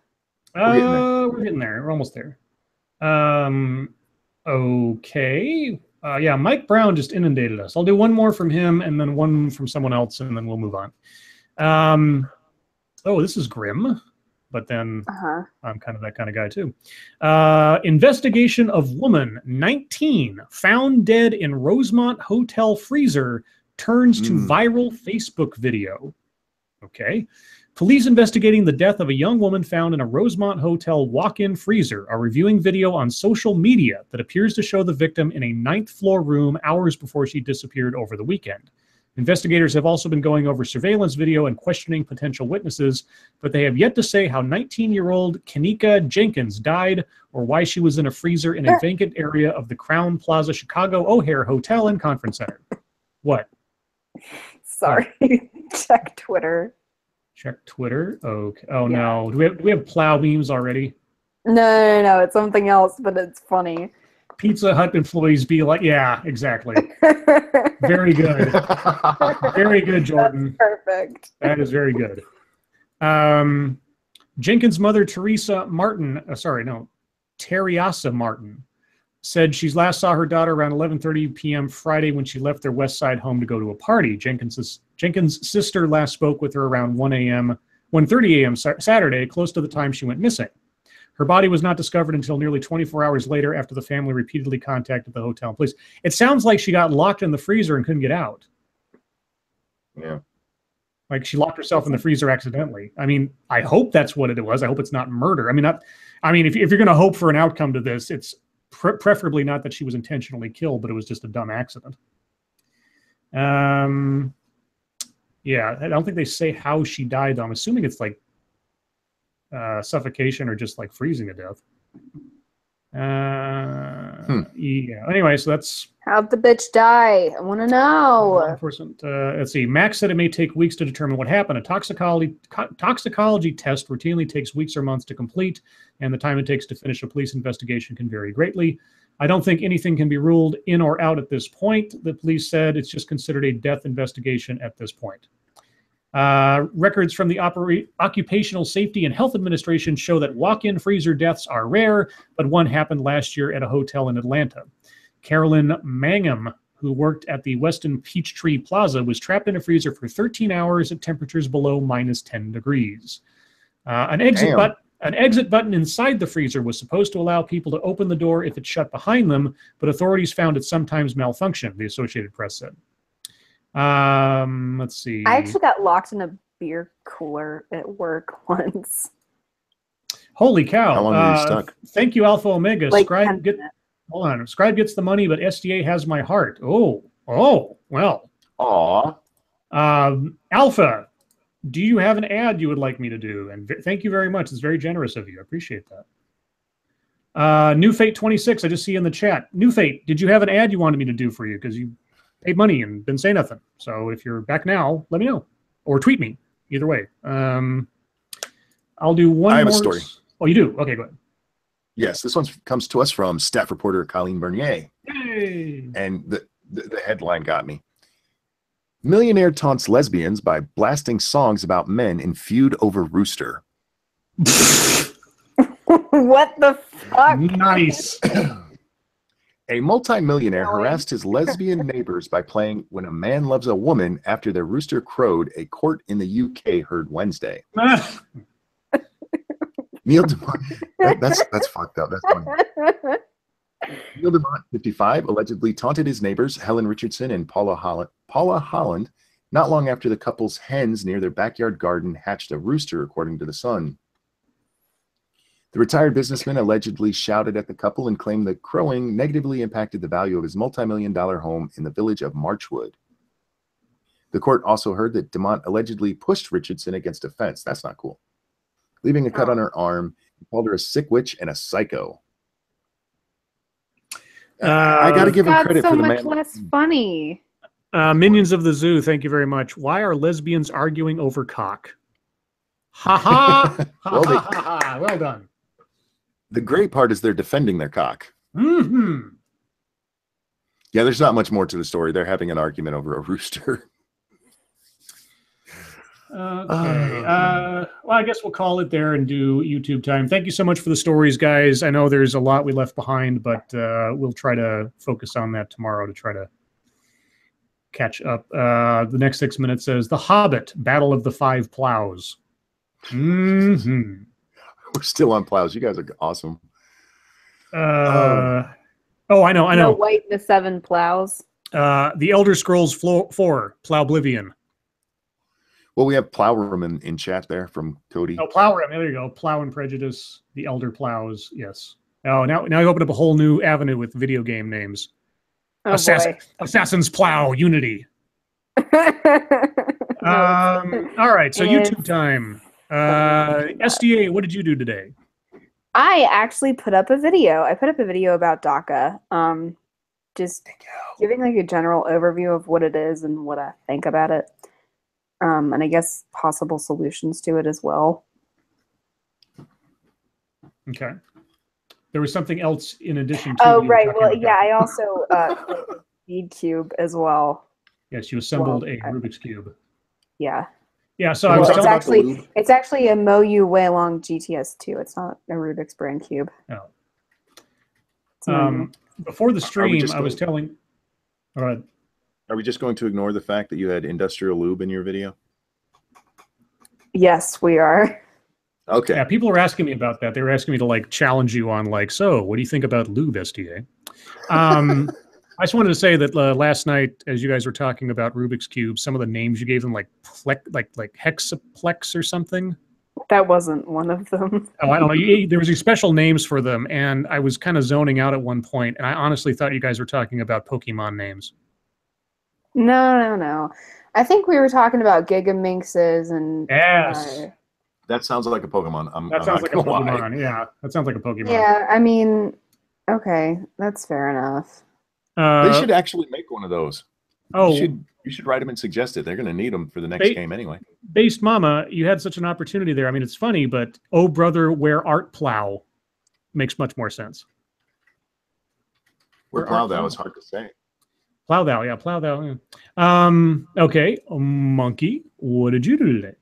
We're getting there. We're almost there. Okay. Yeah, Mike Brown just inundated us. I'll do one more from him and then one from someone else, and then we'll move on. This is grim, but then I'm kind of that kind of guy too. Investigation of woman 19 found dead in Rosemont hotel freezer turns to viral Facebook video. Okay. Police investigating the death of a young woman found in a Rosemont hotel walk-in freezer are reviewing video on social media that appears to show the victim in a 9th floor room hours before she disappeared over the weekend. Investigators have also been going over surveillance video and questioning potential witnesses, but they have yet to say how 19-year-old Kanika Jenkins died or why she was in a freezer in a vacant area of the Crowne Plaza Chicago O'Hare Hotel and Conference Center. What? Sorry. Check Twitter. Check Twitter. Okay. Oh, yeah. No. Do we have plow memes already? No. It's something else, but it's funny. Pizza Hut employees be like, yeah, exactly. Very good. Very good, Jordan. That's perfect. That is very good. Jenkins' mother, Teresa Martin, said she last saw her daughter around 11:30 p.m. Friday when she left their West Side home to go to a party. Jenkins' sister last spoke with her around 1:30 a.m. Saturday, close to the time she went missing. Her body was not discovered until nearly 24 hours later after the family repeatedly contacted the hotel and police. It sounds like she got locked in the freezer and couldn't get out. Yeah. Like she locked herself in the freezer accidentally. I mean, I hope that's what it was. I hope it's not murder. I mean, if you're going to hope for an outcome to this, it's preferably not that she was intentionally killed, but it was just a dumb accident. Yeah, I don't think they say how she died, though. I'm assuming it's like suffocation or just like freezing to death. Yeah. Anyway, so that's... How'd the bitch die? I want to know. Let's see. Max said it may take weeks to determine what happened. A toxicology test routinely takes weeks or months to complete, and the time it takes to finish a police investigation can vary greatly. I don't think anything can be ruled in or out at this point. The police said it's just considered a death investigation at this point. Records from the Occupational Safety and Health Administration show that walk-in freezer deaths are rare, but one happened last year at a hotel in Atlanta. Carolyn Mangum, who worked at the Westin Peachtree Plaza, was trapped in a freezer for 13 hours at temperatures below -10 degrees. An exit button inside the freezer was supposed to allow people to open the door if it shut behind them, but authorities found it sometimes malfunctioned, the Associated Press said. Let's see. I actually got locked in a beer cooler at work once. Holy cow. How long were you stuck? Thank you, Alpha Omega. Like Hold on. Scribe gets the money, but SDA has my heart. Oh, well. Aw. Alpha, do you have an ad you would like me to do? And thank you very much. It's very generous of you. I appreciate that. New Fate 26, I just see in the chat. New Fate, did you have an ad you wanted me to do for you? Because you paid money and didn't say nothing. So if you're back now, let me know. Or tweet me. Either way. I'll do one more. I have a story. Oh, you do? Okay, go ahead. Yes, this one comes to us from staff reporter Colleen Bernier. Yay. And the headline got me. Millionaire taunts lesbians by blasting songs about men in feud over rooster. What the fuck? Nice. A multimillionaire harassed his lesbian neighbors by playing When a Man Loves a Woman after their rooster crowed, a court in the UK heard Wednesday. Neil DeMont, that's fucked up. That's funny. Neil DeMont, 55, allegedly taunted his neighbors, Helen Richardson and Paula Holland, not long after the couple's hens near their backyard garden hatched a rooster, according to The Sun. The retired businessman allegedly shouted at the couple and claimed that crowing negatively impacted the value of his multi-million-dollar home in the village of Marchwood. The court also heard that DeMont allegedly pushed Richardson against a fence. That's not cool. Leaving a cut on her arm. He called her a sick witch and a psycho. I got to give him credit for the man. So much less funny. Minions of the Zoo, thank you very much. Why are lesbians arguing over cock? Ha ha! Well done. The great part is they're defending their cock. Mm-hmm. Yeah, there's not much more to the story. They're having an argument over a rooster. Okay. Well, I guess we'll call it there and do YouTube time. Thank you so much for the stories, guys. I know there's a lot we left behind, but we'll try to focus on that tomorrow to try to catch up. The next 6 minutes says The Hobbit, Battle of the Five Plows. Mm-hmm. We're still on plows. You guys are awesome. I know. No White and the Seven Plows. The Elder Scrolls 4, Plowblivion. Well, we have Plow Room in chat there from Cody. Oh, Plow Room. There you go. Plow and Prejudice. The Elder Plows. Yes. Oh, now you open up a whole new avenue with video game names. Oh, Assassin's Plow Unity. All right, so it's- YouTube time. SDA, what did you do today? I actually put up a video. I put up a video about DACA. Just giving like a general overview of what it is and what I think about it. And I guess possible solutions to it as well. Okay. There was something else in addition to. Oh, right. Well, yeah, I also Bead Cube as well. Yes, you assembled a Rubik's Cube. Yeah. Yeah, so I was it's telling actually a Moyu Weilong GTS2. It's not a Rubik's brand cube. Oh. Before the stream, I was telling. All right. Are we just going to ignore the fact that you had industrial lube in your video? Yes, we are. Okay. Yeah, people were asking me about that. They were asking me to like challenge you on like, so what do you think about lube, SDA? I just wanted to say that last night, as you guys were talking about Rubik's Cube, some of the names you gave them, like hexaplex or something. That wasn't one of them. Oh, I don't know. There was these special names for them, and I was kind of zoning out at one point, and I honestly thought you guys were talking about Pokemon names. No. I think we were talking about Gigaminxes and. Yes. That sounds like a Pokemon. That sounds like a Pokemon. Yeah, that sounds like a Pokemon. Yeah, I mean, okay, that's fair enough. They should actually make one of those. Oh, you should write them and suggest it. They're going to need them for the next game anyway. Based Mama, you had such an opportunity there. I mean, it's funny, but oh brother, where art plow makes much more sense. Where plow thou is hard to say. Plow thou, yeah, plow thou. Yeah. Okay, Monkey, what did you do today?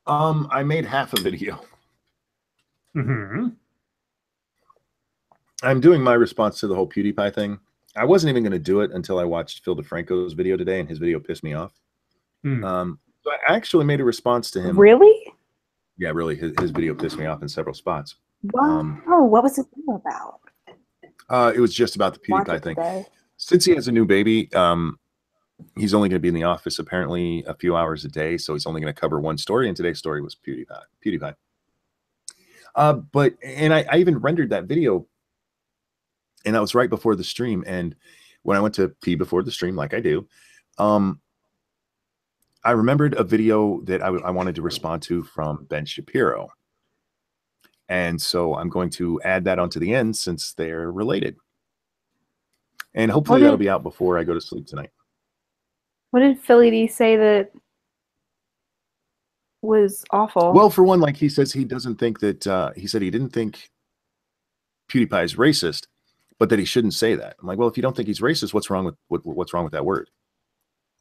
I made half a video. Mm-hmm. I'm doing my response to the whole PewDiePie thing. I wasn't even going to do it until I watched Phil DeFranco's video today, and his video pissed me off. So I actually made a response to him. Really? Yeah, really. His video pissed me off in several spots. What was it about? It was just about the PewDiePie thing. Since he has a new baby, he's only going to be in the office apparently a few hours a day, so he's only going to cover one story, and today's story was PewDiePie. But I even rendered that video, and that was right before the stream. And when I went to pee before the stream, like I do, I remembered a video that I wanted to respond to from Ben Shapiro. And so I'm going to add that onto the end since they're related. And hopefully that'll be out before I go to sleep tonight. What did Philly D say that was awful? Well, for one, like he says, he doesn't think that, he said he didn't think PewDiePie is racist, but that he shouldn't say that. I'm like, well, if you don't think he's racist, what's wrong with that word?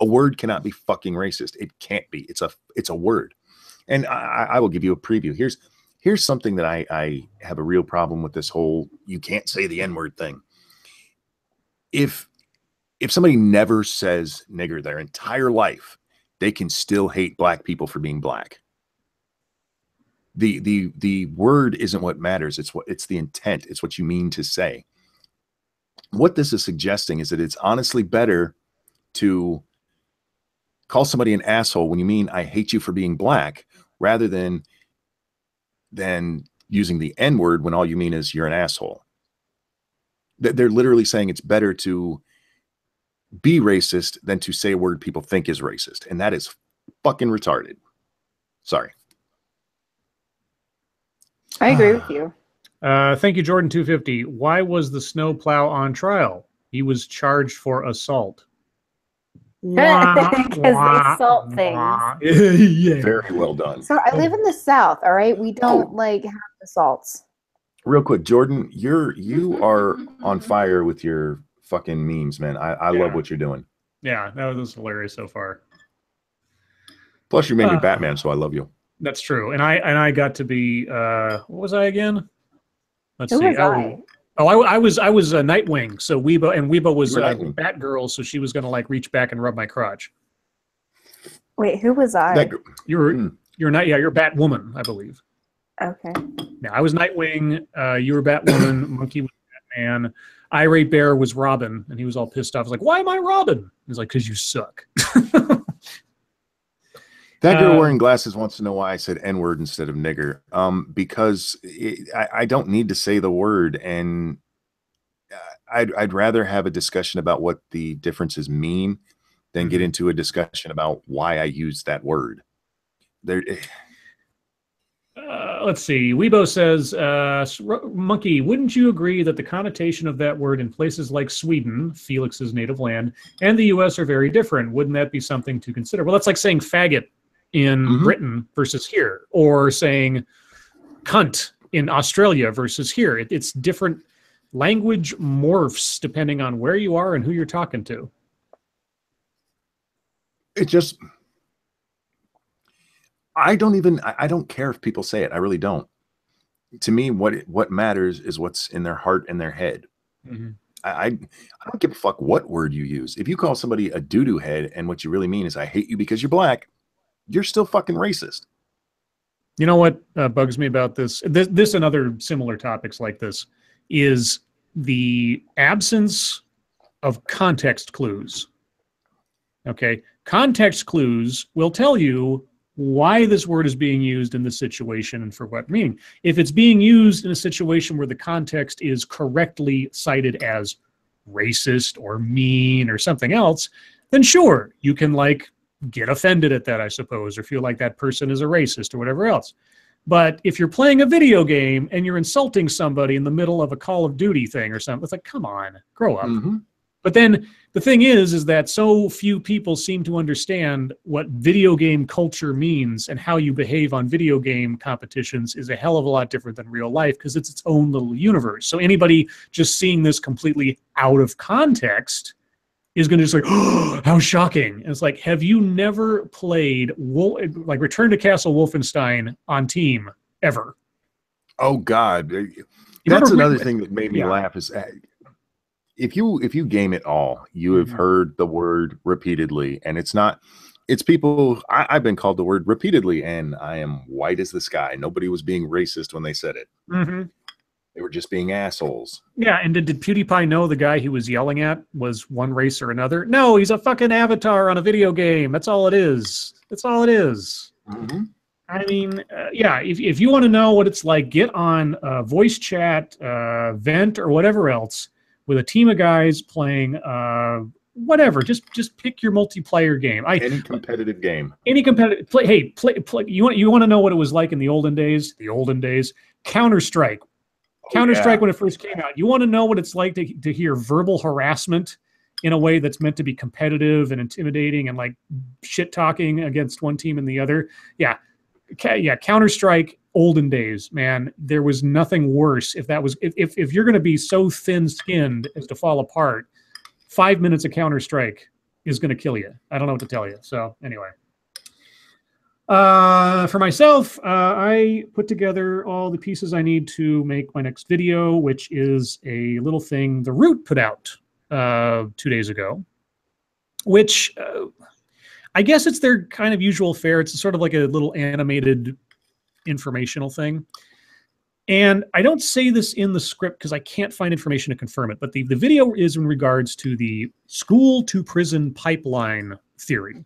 A word cannot be fucking racist. It can't be. It's a word. And I will give you a preview. Here's something that I have a real problem with, this whole you can't say the N-word thing. If somebody never says nigger their entire life, they can still hate black people for being black. The word isn't what matters. It's the intent. It's what you mean to say. What this is suggesting is that it's honestly better to call somebody an asshole when you mean I hate you for being black, rather than using the N-word when all you mean is you're an asshole. They're literally saying it's better to be racist than to say a word people think is racist. And that is fucking retarded. Sorry. I agree with you. Thank you, Jordan250. Why was the snowplow on trial? He was charged for assault. Because they assault things. Yeah. Very well done. So I live in the South, all right? We don't like have assaults. Real quick, Jordan, you are on fire with your fucking memes, man. I love what you're doing. Yeah, that was hilarious so far. Plus, you made me Batman, so I love you. That's true. And I got to be what was I again? Let's Who see. was I? I was Nightwing. So Weebo was Batgirl. so she was gonna like reach back and rub my crotch. Wait, who was I? You're you're Batwoman, I believe. Okay. Yeah, I was Nightwing. You were Batwoman. Monkey was Batman. Irate Bear was Robin, and he was all pissed off. I was like, "Why am I Robin?" He's like, "Because you suck." That girl wearing glasses wants to know why I said N-word instead of nigger. Because I don't need to say the word, and I'd rather have a discussion about what the differences mean then get into a discussion about why I used that word. There. Let's see. Weibo says, Monkey, wouldn't you agree that the connotation of that word in places like Sweden, Felix's native land, and the U.S. are very different? Wouldn't that be something to consider? Well, that's like saying faggot in Britain versus here, or saying cunt in Australia versus here. It's different. Language morphs depending on where you are and who you're talking to. It just... I don't care if people say it. I really don't. To me, what matters is what's in their heart and their head. I don't give a fuck what word you use. If you call somebody a doo-doo head and what you really mean is I hate you because you're black, you're still fucking racist. You know what bugs me about this and other similar topics like this is the absence of context clues. Okay? Context clues will tell you why this word is being used in this situation and for what meaning. If it's being used in a situation where the context is correctly cited as racist or mean or something else, then sure, you can like get offended at that, I suppose, or feel like that person is a racist or whatever else. But if you're playing a video game and you're insulting somebody in the middle of a Call of Duty thing or something, it's like, come on, grow up. But then the thing is that so few people seem to understand what video game culture means, and how you behave on video game competitions is a hell of a lot different than real life because it's its own little universe. So anybody just seeing this completely out of context is going to just like, oh, how shocking. And it's like, have you never played like Return to Castle Wolfenstein on Team ever? Oh God. That's another thing that made me laugh is if you game at all, you have heard the word repeatedly, and it's people. I've been called the word repeatedly, and I am white as the sky. Nobody was being racist when they said it. They were just being assholes. Yeah, and did PewDiePie know the guy he was yelling at was one race or another? No, he's a fucking avatar on a video game. That's all it is. That's all it is. I mean, yeah, if you want to know what it's like, get on voice chat, Vent, or whatever else, with a team of guys playing whatever. Just pick your multiplayer game. Any competitive game. Any competitive play. Hey, play. You want to know what it was like in the olden days? The olden days. Counter-Strike. Counter-Strike when it first came out. You want to know what it's like to hear verbal harassment in a way that's meant to be competitive and intimidating and like shit talking against one team and the other? Yeah. Counter-Strike. Olden days, man, there was nothing worse. If you're going to be so thin-skinned as to fall apart, 5 minutes of Counter-Strike is going to kill you. I don't know what to tell you. So anyway, for myself, I put together all the pieces I need to make my next video, which is a little thing The Root put out 2 days ago, which I guess it's their kind of usual fare. It's sort of like a little animated informational thing. And I don't say this in the script because I can't find information to confirm it, but the video is in regards to the school to prison pipeline theory.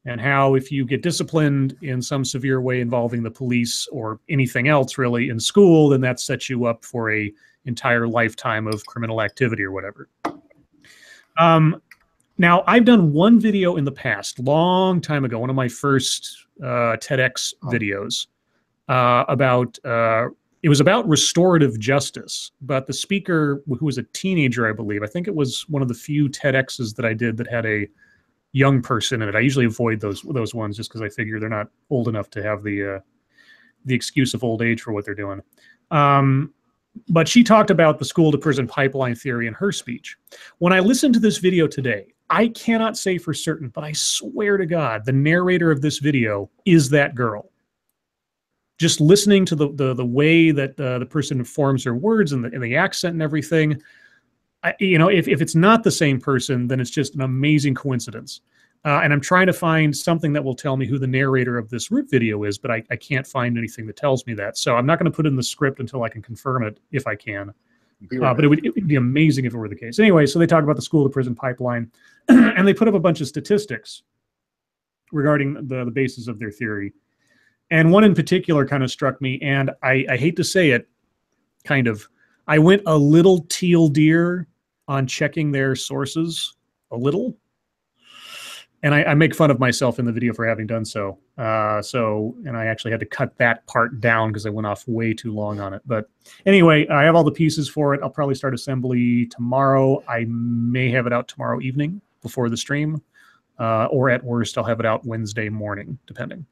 And how if you get disciplined in some severe way involving the police or anything else really in school, then that sets you up for a entire lifetime of criminal activity or whatever. Now, I've done one video in the past, long time ago, one of my first TEDx videos about, it was about restorative justice, but the speaker, who was a teenager, I believe, I think it was one of the few TEDx's that I did that had a young person in it. I usually avoid those ones just because I figure they're not old enough to have the excuse of old age for what they're doing. But she talked about the school to prison pipeline theory in her speech. When I listened to this video today, I cannot say for certain, but I swear to God, the narrator of this video is that girl. Just listening to the way that the person forms her words and the accent and everything, if it's not the same person, then it's just an amazing coincidence. And I'm trying to find something that will tell me who the narrator of this Root video is, but I can't find anything that tells me that. So I'm not going to put it in the script until I can confirm it, if I can. But it would be amazing if it were the case. Anyway, so they talk about the school to prison pipeline, and they put up a bunch of statistics regarding the basis of their theory. And one in particular kind of struck me, and I hate to say it, kind of, I went a little teal deer on checking their sources, a little. And I make fun of myself in the video for having done so. And I actually had to cut that part down because I went off way too long on it. But anyway, I have all the pieces for it. I'll probably start assembly tomorrow. I may have it out tomorrow evening before the stream, or at worst, I'll have it out Wednesday morning, depending.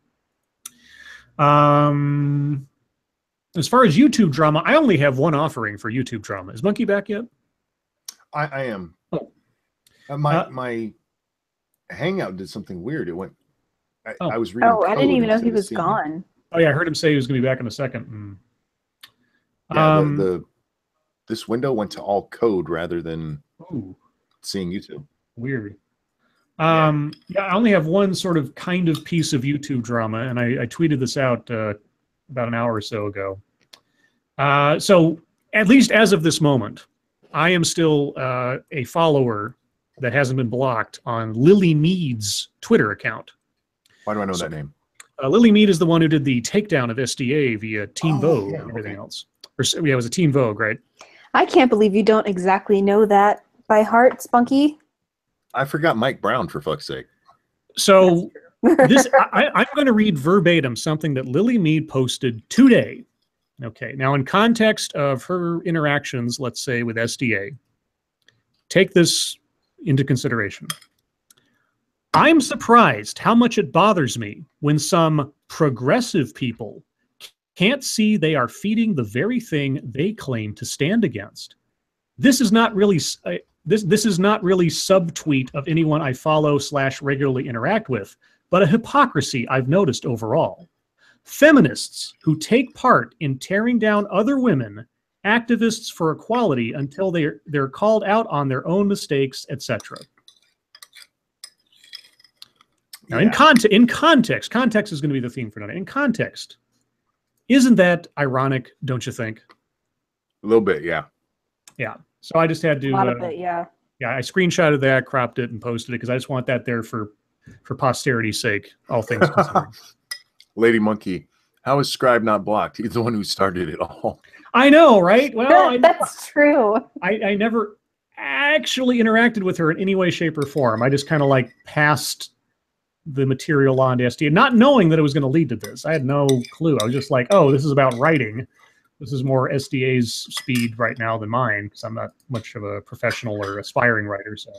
As far as YouTube drama, I only have one offering for YouTube drama. Is Monkey back yet? I am. Oh. My Hangout did something weird. It went. I was reading. Oh, I didn't even know he was gone. Oh yeah, I heard him say he was going to be back in a second. Yeah, this window went to all code rather than seeing YouTube. Weird. Yeah, I only have one sort of kind of piece of YouTube drama, and I tweeted this out about an hour or so ago. So at least as of this moment, I am still a follower that hasn't been blocked on Lily Mead's Twitter account. Why do I know that name? Lily Mead is the one who did the takedown of SDA via Team Vogue and everything else. Yeah, it was a Team Vogue, right? I can't believe you don't exactly know that by heart, Spunky. I forgot Mike Brown, for fuck's sake. So I'm going to read verbatim something that Lily Mead posted today. Okay, now in context of her interactions, let's say with SDA, take this into consideration. I'm surprised how much it bothers me when some progressive people can't see they are feeding the very thing they claim to stand against. This is not really this is not really subtweet of anyone I follow / regularly interact with, but a hypocrisy I've noticed overall. Feminists who take part in tearing down other women, activists for equality until they're called out on their own mistakes, etc. Now, in context is going to be the theme for tonight. In context, isn't that ironic? Don't you think? A little bit, yeah. Yeah. So I just had to. A lot of it, yeah. Yeah, I screenshotted that, cropped it, and posted it because I just want that there for posterity's sake. All things considered. Lady Monkey, how is Scribe not blocked? He's the one who started it all. I know, right? Well, that's true. I never actually interacted with her in any way, shape, or form. I just kind of like passed the material on to SDA, not knowing that it was going to lead to this. I had no clue. I was just like, oh, this is about writing. This is more SDA's speed right now than mine because I'm not much of a professional or aspiring writer. So,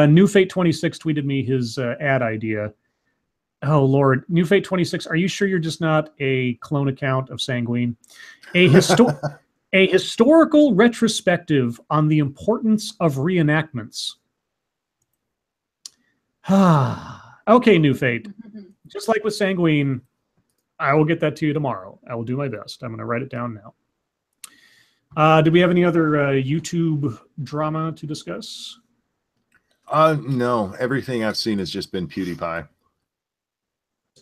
New Fate 26 tweeted me his ad idea. Oh Lord, New Fate 26. Are you sure you're just not a clone account of Sanguine? A historical retrospective on the importance of reenactments. Okay, New Fate. Just like with Sanguine, I will get that to you tomorrow. I will do my best. I'm going to write it down now. Do we have any other YouTube drama to discuss? No. Everything I've seen has just been PewDiePie.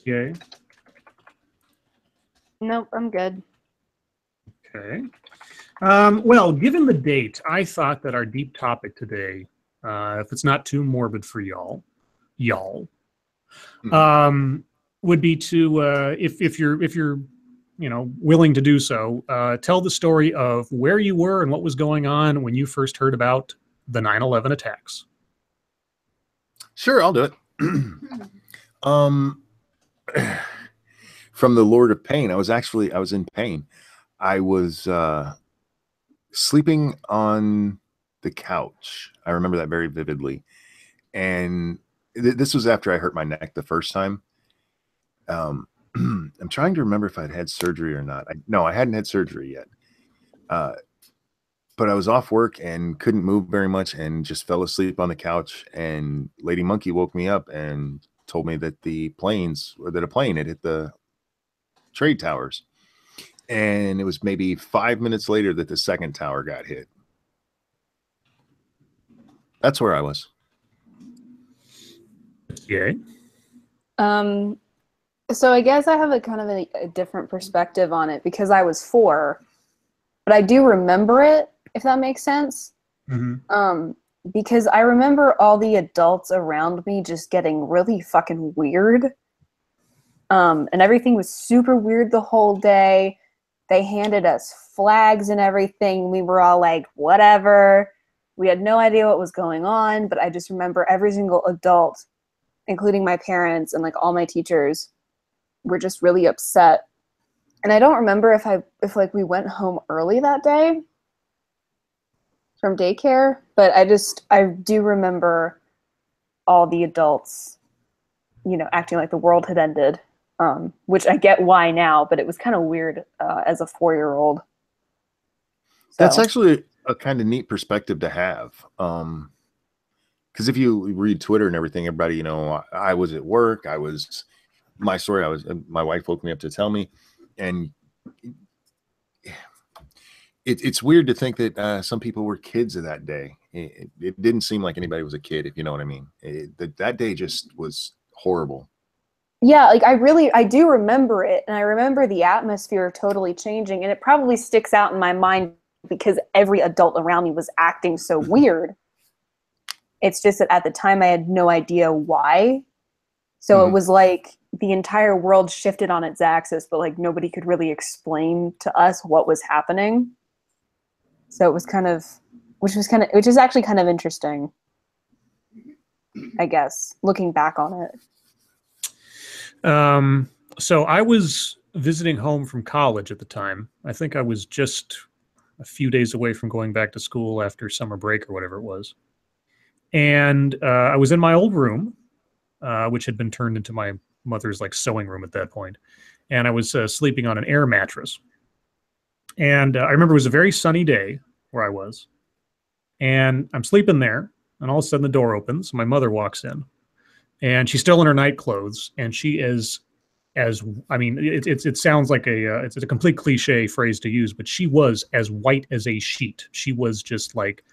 Yay. Nope, I'm good. Okay. Well, given the date, I thought that our deep topic today, if it's not too morbid for y'all, would be to, if you're willing to do so, tell the story of where you were and what was going on when you first heard about the 9/11 attacks. Sure, I'll do it. From the Lord of Pain, I was in pain. I was sleeping on the couch. I remember that very vividly. And this was after I hurt my neck the first time. I'm trying to remember if I'd had surgery or not. No, I hadn't had surgery yet. But I was off work and couldn't move very much and just fell asleep on the couch. And Lady Monkey woke me up and told me that a plane had hit the trade towers. And it was maybe 5 minutes later that the second tower got hit. That's where I was. Yeah. So I guess I have a kind of a different perspective on it because I was 4, but I do remember it, if that makes sense. Mm-hmm. Because I remember all the adults around me just getting really fucking weird. And everything was super weird the whole day. They handed us flags and everything. We were all like, whatever. We had no idea what was going on, but I just remember every single adult, including my parents and like all my teachers, were just really upset. And I don't remember if like we went home early that day from daycare, but I do remember all the adults, you know, acting like the world had ended, which I get why now, but it was kind of weird as a 4-year-old. So. That's actually a kind of neat perspective to have. Because if you read Twitter and everything, everybody, you know, I was at work. My wife woke me up to tell me. And it's weird to think that some people were kids of that day. It didn't seem like anybody was a kid, if you know what I mean. That day just was horrible. Yeah, like I do remember it. And I remember the atmosphere totally changing. And it probably sticks out in my mind because every adult around me was acting so weird. It's just that at the time I had no idea why. So it was like the entire world shifted on its axis, but like nobody could really explain to us what was happening. So it was which is actually kind of interesting, I guess, looking back on it. So I was visiting home from college at the time. I think I was just a few days away from going back to school after summer break or whatever it was. And I was in my old room, which had been turned into my mother's like sewing room at that point. And I was sleeping on an air mattress. And I remember it was a very sunny day where I was. And I'm sleeping there. And all of a sudden the door opens. My mother walks in. And she's still in her night clothes. And she is it sounds like it's a complete cliche phrase to use, but she was as white as a sheet. She was just like,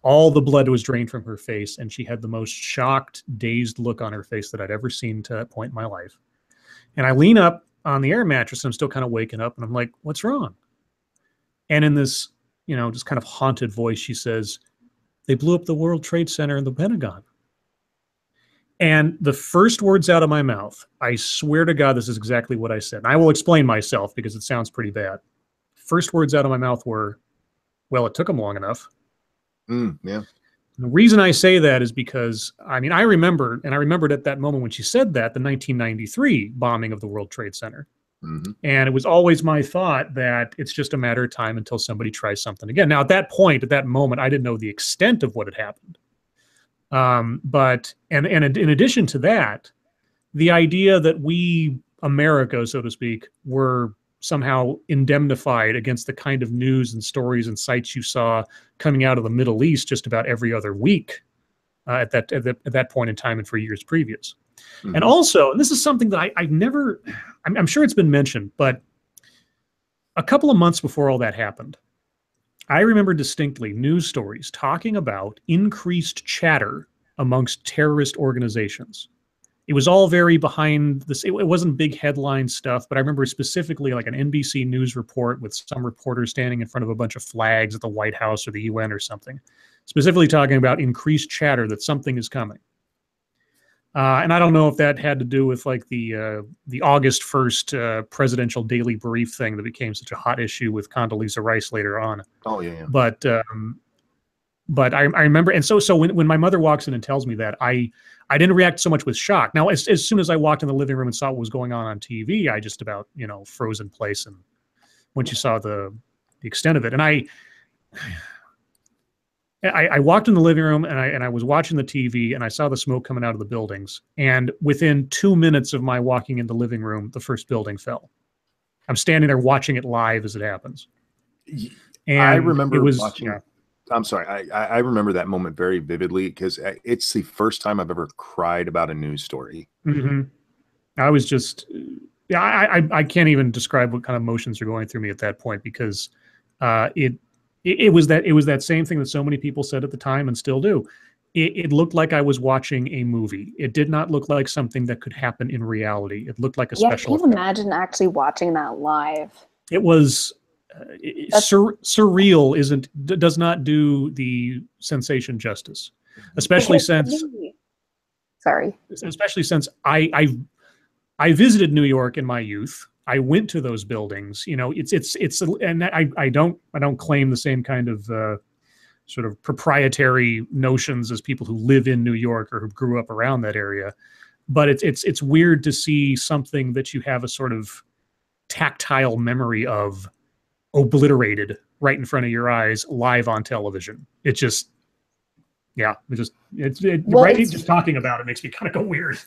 all the blood was drained from her face, and she had the most shocked, dazed look on her face that I'd ever seen to that point in my life. And I lean up on the air mattress, and I'm still kind of waking up, and I'm like, what's wrong? And in this, you know, just kind of haunted voice, she says, they blew up the World Trade Center and the Pentagon. And the first words out of my mouth, I swear to God, this is exactly what I said. And I will explain myself because it sounds pretty bad. First words out of my mouth were, well, it took them long enough. Yeah. The reason I say that is because, I mean, I remembered at that moment when she said that, the 1993 bombing of the World Trade Center. Mm-hmm. And it was always my thought that it's just a matter of time until somebody tries something again. Now, at that moment, I didn't know the extent of what had happened. But in addition to that, the idea that we, America, so to speak, were somehow indemnified against the kind of news and stories and sites you saw coming out of the Middle East just about every other week at that point in time and for years previous. Mm-hmm. And also, and this is something that I'm sure it's been mentioned, but a couple of months before all that happened, I remember distinctly news stories talking about increased chatter amongst terrorist organizations. It was all very behind this. It wasn't big headline stuff, but I remember specifically like an NBC News report with some reporter standing in front of a bunch of flags at the White House or the UN or something, specifically talking about increased chatter that something is coming. And I don't know if that had to do with like the August 1st presidential daily brief thing that became such a hot issue with Condoleezza Rice later on. Oh yeah. But I remember, and so when my mother walks in and tells me that, I didn't react so much with shock. Now, as soon as I walked in the living room and saw what was going on TV, I just about, you know, froze in place. And when she saw the extent of it, and I walked in the living room and I was watching the TV and I saw the smoke coming out of the buildings. And within 2 minutes of my walking in the living room, the first building fell. I'm standing there watching it live as it happens. And I remember watching. Yeah. I'm sorry. I remember that moment very vividly because it's the first time I've ever cried about a news story. Mm-hmm. I was just, I can't even describe what kind of emotions are going through me at that point because it was that same thing that so many people said at the time and still do. It looked like I was watching a movie. It did not look like something that could happen in reality. It looked like a special. I can't imagine actually watching that live. It was. Surreal does not do the sensation justice, especially since I visited New York in my youth. I went to those buildings. You know, it's and I don't claim the same kind of sort of proprietary notions as people who live in New York or who grew up around that area. But it's weird to see something that you have a sort of tactile memory of obliterated right in front of your eyes live on television. It just, yeah, Well, right. Just talking about it makes me kind of go weird.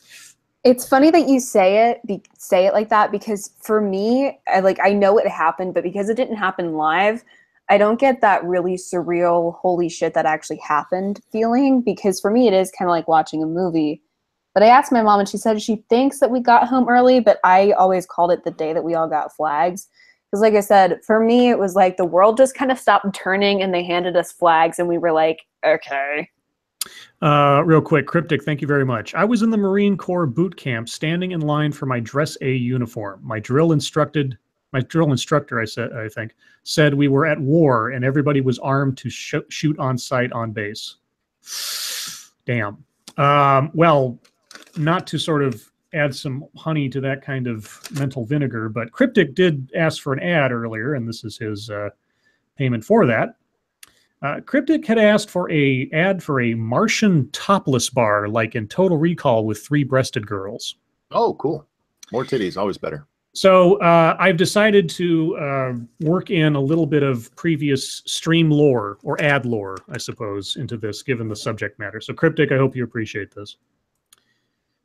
It's funny that you say it like that, because for me, I know it happened, but because it didn't happen live, I don't get that really surreal, holy shit, that actually happened feeling, because for me, it is kind of like watching a movie. But I asked my mom, and she said she thinks that we got home early, but I always called it the day that we all got flags. Because like I said, for me, it was like the world just kind of stopped turning and they handed us flags and we were like, okay. Real quick, Cryptic, thank you very much. I was in the Marine Corps boot camp standing in line for my Dress A uniform. My drill instructor, I think, said we were at war and everybody was armed to shoot on sight on base. Damn. Well, not to sort of add some honey to that kind of mental vinegar, but Cryptic did ask for an ad earlier, and this is his payment for that. Cryptic had asked for a ad for a Martian topless bar, like in Total Recall, with 3-breasted girls. Oh, cool. More titties, always better. So I've decided to work in a little bit of previous stream lore, or ad lore, I suppose, into this, given the subject matter. So Cryptic, I hope you appreciate this.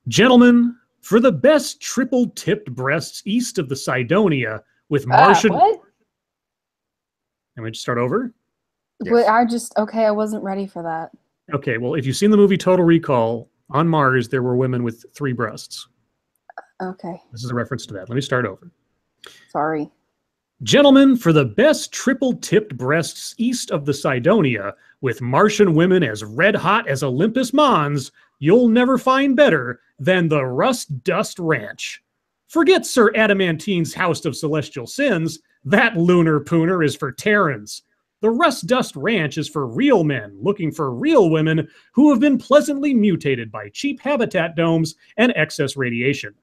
Gentlemen, for the best triple-tipped breasts east of the Cydonia with Martian... What? Let me just start over. Yes. I wasn't ready for that. Okay, well, if you've seen the movie Total Recall, on Mars, there were women with 3 breasts. Okay. This is a reference to that. Let me start over. Sorry. Gentlemen, for the best triple-tipped breasts east of the Cydonia, with Martian women as red-hot as Olympus Mons, you'll never find better than the Rust Dust Ranch. Forget Sir Adamantine's House of Celestial Sins. That lunar pooner is for Terrans. The Rust Dust Ranch is for real men looking for real women who have been pleasantly mutated by cheap habitat domes and excess radiation.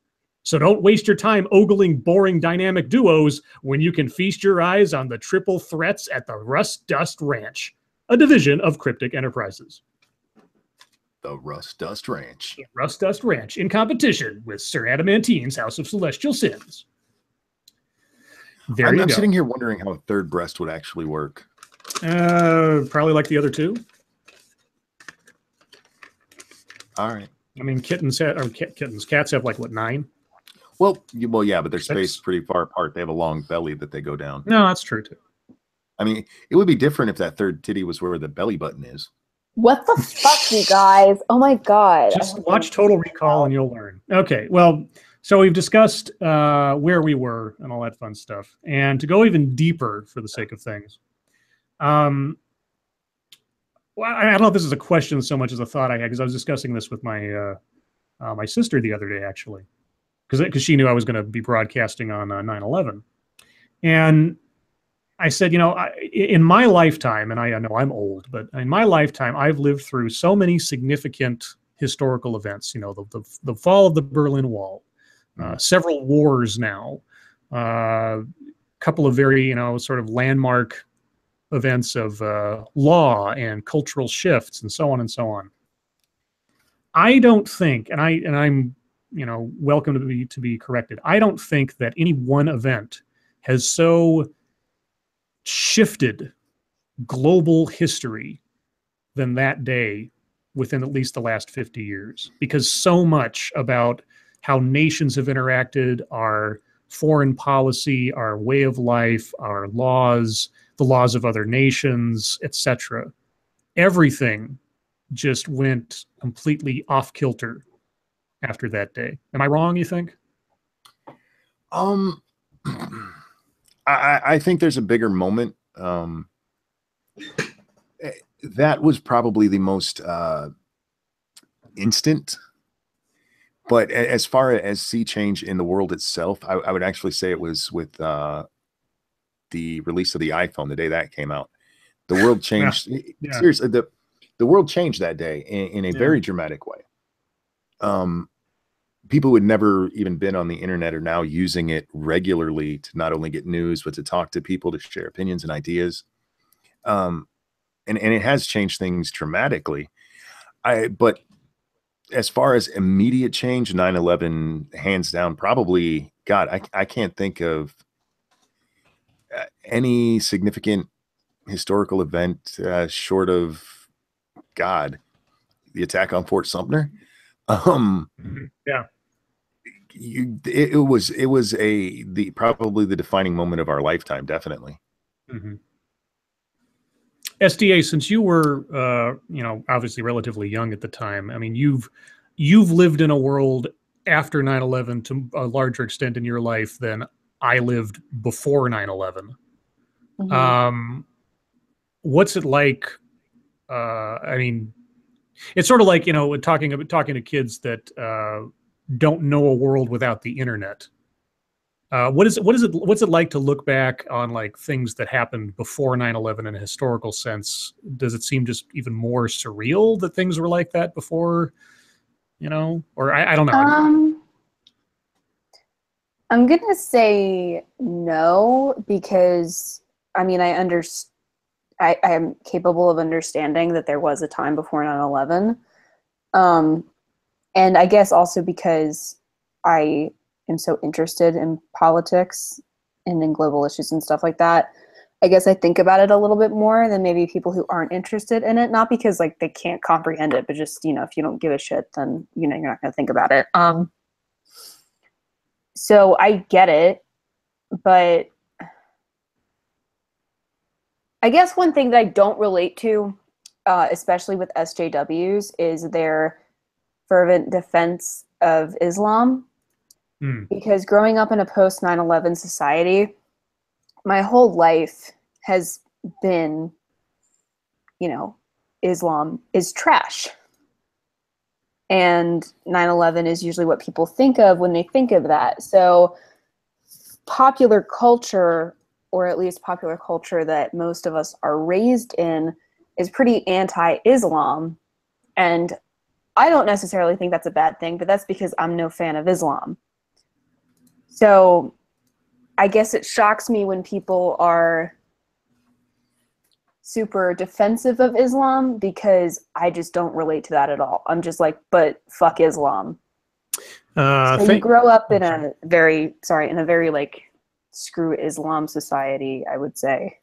So don't waste your time ogling boring dynamic duos when you can feast your eyes on the triple threats at the Rust Dust Ranch, a division of Cryptic Enterprises. The Rust Dust Ranch. Rust Dust Ranch in competition with Sir Adamantine's House of Celestial Sins. There you go. I'm sitting here wondering how a third breast would actually work. Probably like the other 2. All right. I mean, cats have like what, 9? Well, yeah, but they're spaced pretty far apart. They have a long belly that they go down. No, that's true too. I mean, it would be different if that third titty was where the belly button is. What the fuck, you guys? Oh my god. Just watch Total Recall and you'll learn. Okay, well, so we've discussed where we were and all that fun stuff. And to go even deeper for the sake of things, well, I don't know if this is a question so much as a thought I had, because I was discussing this with my my sister the other day, actually, because she knew I was going to be broadcasting on 9/11. And I said, in my lifetime, and I know I'm old, but in my lifetime, I've lived through so many significant historical events. The fall of the Berlin Wall, several wars now, a couple of very, sort of landmark events of law and cultural shifts and so on and so on. I don't think, and I'm welcome to be corrected, I don't think that any one event has so shifted global history than that day within at least the last 50 years, because so much about how nations have interacted, our foreign policy, our way of life, our laws, the laws of other nations, etc. Everything just went completely off kilter after that day. Am I wrong, you think? I think there's a bigger moment. That was probably the most instant. But as far as sea change in the world itself, I would actually say it was with the release of the iPhone, the day that came out. The world changed. Yeah. Seriously, the world changed that day in a very dramatic way. People who had never even been on the internet are now using it regularly to not only get news, but to talk to people, to share opinions and ideas. and it has changed things dramatically. But as far as immediate change, 9/11, hands down, probably, God, I can't think of any significant historical event short of, God, the attack on Fort Sumter. Yeah. It was probably the defining moment of our lifetime, definitely. Mm-hmm. SDA, since you were, obviously relatively young at the time, I mean, you've lived in a world after 9/11 to a larger extent in your life than I lived before 9/11. Mm-hmm. What's it like? I mean, it's sort of like, talking to kids that don't know a world without the internet. What's it like to look back on like things that happened before 9/11 in a historical sense? Does it seem just even more surreal that things were like that before, or I don't know. I'm gonna say no, because I mean, I am capable of understanding that there was a time before 9/11. And I guess also because I am so interested in politics and in global issues and stuff like that. I guess I think about it a little bit more than maybe people who aren't interested in it. Not because like they can't comprehend it, but just, if you don't give a shit, then, you're not going to think about it. So I get it, but I guess one thing that I don't relate to, especially with SJWs, is their fervent defense of Islam. Because growing up in a post 9/11 society, my whole life has been, Islam is trash. And 9/11 is usually what people think of when they think of that. So popular culture, or at least popular culture that most of us are raised in, is pretty anti-Islam. And I don't necessarily think that's a bad thing, but that's because I'm no fan of Islam. So I guess it shocks me when people are super defensive of Islam, because I just don't relate to that at all. I'm just like, but fuck Islam. So you grow up in a very like screw Islam society, I would say.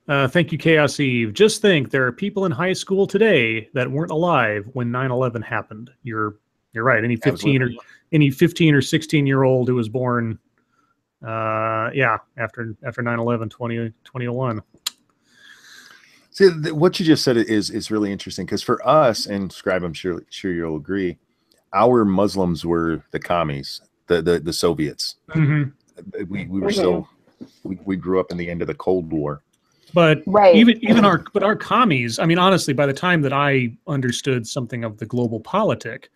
Thank you, Chaos Eve. Just think, there are people in high school today that weren't alive when 9/11 happened. You're right. Any 15 or 16-year-old who was born, after 9/11, 2001. See, what you just said is really interesting, because for us, and Scribe, I'm sure you'll agree, our Muslims were the commies, the Soviets. Mm-hmm. We were still, we grew up in the end of the Cold War. But right. even our commies, I mean, honestly, by the time that I understood something of the global politic,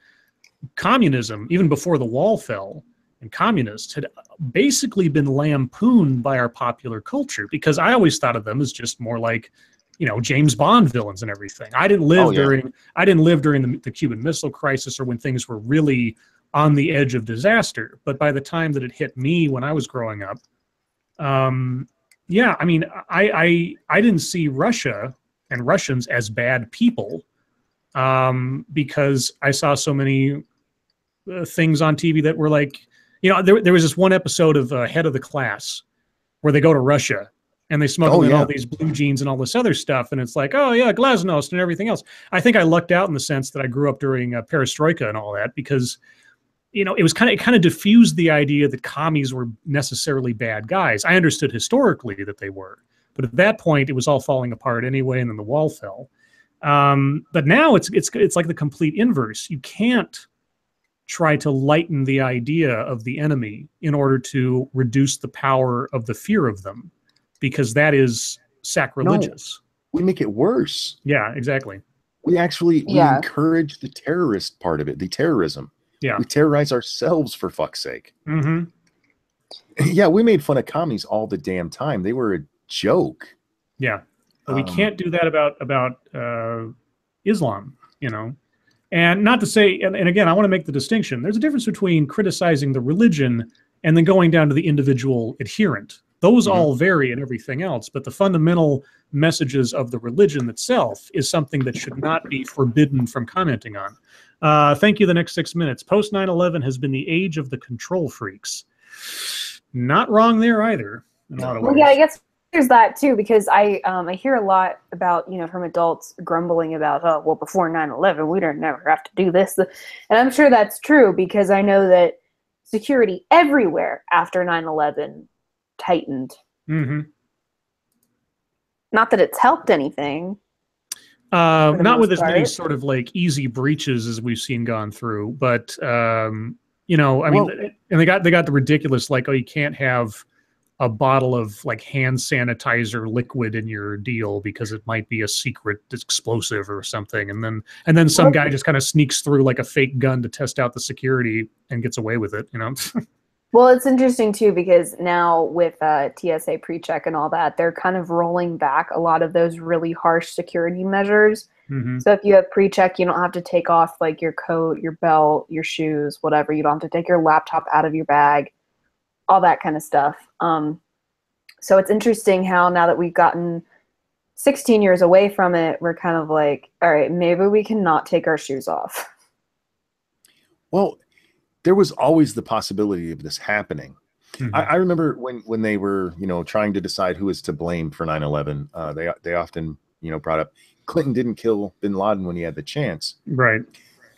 communism, even before the wall fell, and communists had basically been lampooned by our popular culture, because I always thought of them as just more like, James Bond villains and everything. I didn't live during the Cuban Missile Crisis, or when things were really on the edge of disaster. But by the time that it hit me when I was growing up, I mean, I didn't see Russia and Russians as bad people, because I saw so many things on TV that were like, there was this one episode of Head of the Class where they go to Russia and they smuggle in all these blue jeans and all this other stuff. And it's like, oh yeah, glasnost and everything else. I think I lucked out in the sense that I grew up during perestroika and all that, because, it kind of diffused the idea that commies were necessarily bad guys. I understood historically that they were, but at that point it was all falling apart anyway. And then the wall fell. But now it's like the complete inverse. You can't try to lighten the idea of the enemy in order to reduce the power of the fear of them, because that is sacrilegious. No, we make it worse. Yeah, exactly. We encourage the terrorist part of it, the terrorism. Yeah. We terrorize ourselves, for fuck's sake. Mm-hmm. Yeah, we made fun of commies all the damn time. They were a joke. Yeah. But we can't do that about Islam, And not to say, and again, I want to make the distinction. There's a difference between criticizing the religion and then going down to the individual adherent. Those all vary and everything else, but the fundamental messages of the religion itself is something that should not be forbidden from commenting on. Thank you. The next 6 minutes. Post 9/11 has been the age of the control freaks. Not wrong there either. In a lot of ways. Well, yeah, I guess there's that too, because I hear a lot about, from adults grumbling about, oh, well, before 9/11, we didn't never have to do this. And I'm sure that's true, because I know that security everywhere after 9/11 tightened. Mm-hmm. Not that it's helped anything. Not with as many sort of like easy breaches as we've seen gone through, but I mean, and they got the ridiculous, like, oh, you can't have a bottle of like hand sanitizer liquid in your deal because it might be a secret explosive or something, and then some guy just kind of sneaks through like a fake gun to test out the security and gets away with it. Well, it's interesting too, because now with TSA PreCheck and all that, they're kind of rolling back a lot of those really harsh security measures. Mm-hmm. So if you have PreCheck, you don't have to take off like your coat, your belt, your shoes, whatever. You don't have to take your laptop out of your bag, all that kind of stuff. So it's interesting how now that we've gotten 16 years away from it, we're kind of like, all right, maybe we can not take our shoes off. Well, there was always the possibility of this happening. Mm-hmm. I remember when they were, trying to decide who is to blame for 9/11, they often, brought up Clinton didn't kill bin Laden when he had the chance. Right.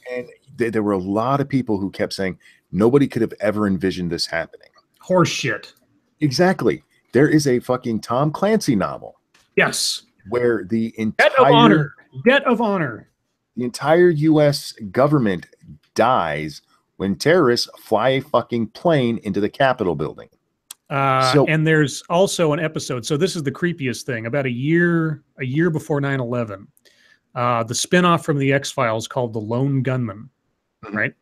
And there were a lot of people who kept saying nobody could have ever envisioned this happening. Horse shit. Exactly. There is a fucking Tom Clancy novel. Yes. Where the entire debt of honor. The entire U.S. government dies when terrorists fly a fucking plane into the Capitol building. And there's also an episode. So this is the creepiest thing. About a year before 9/11, the spinoff from the X-Files called The Lone Gunman. Mm-hmm. Right.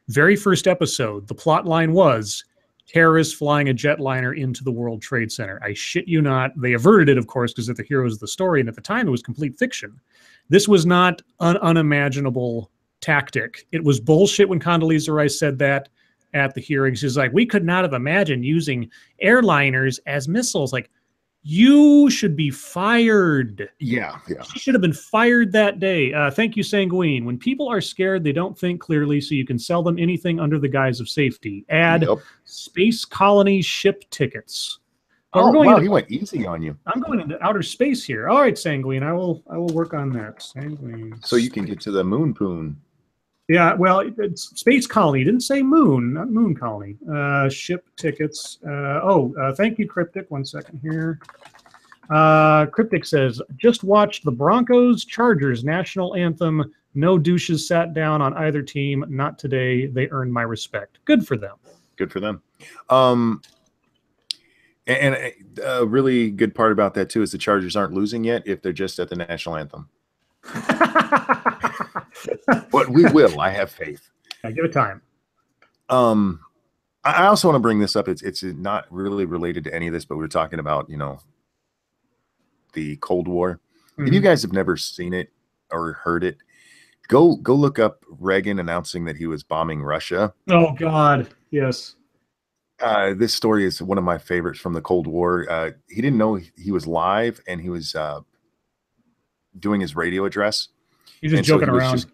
Very first episode. The plot line was terrorists flying a jetliner into the World Trade Center. I shit you not. They averted it, of course, because they're the heroes of the story. And at the time, it was complete fiction. This was not an unimaginable tactic. It was bullshit when Condoleezza Rice said that at the hearing. She's like, we could not have imagined using airliners as missiles. Like, you should be fired. Yeah. She should have been fired that day. Thank you, Sanguine. When people are scared, they don't think clearly, so you can sell them anything under the guise of safety. Add space colony ship tickets. He went easy on you. I'm going into outer space here. All right, Sanguine. I will work on that. Sanguine. So you can get to the moon poon. Yeah, well, it's space colony. It didn't say moon, not moon colony. Ship tickets. Thank you, Cryptic. 1 second here. Cryptic says, just watched the Broncos Chargers national anthem. No douches sat down on either team. Not today. They earned my respect. Good for them. Good for them. And a really good part about that, too, is the Chargers aren't losing yet if they're just at the national anthem. But we will. I have faith. Give it time. I also want to bring this up. It's not really related to any of this, but we were talking about, the Cold War. Mm-hmm. If you guys have never seen it or heard it, go look up Reagan announcing that he was bombing Russia. Oh, God. Yes. This story is one of my favorites from the Cold War. He didn't know he was live, and he was doing his radio address. He's just joking around. Just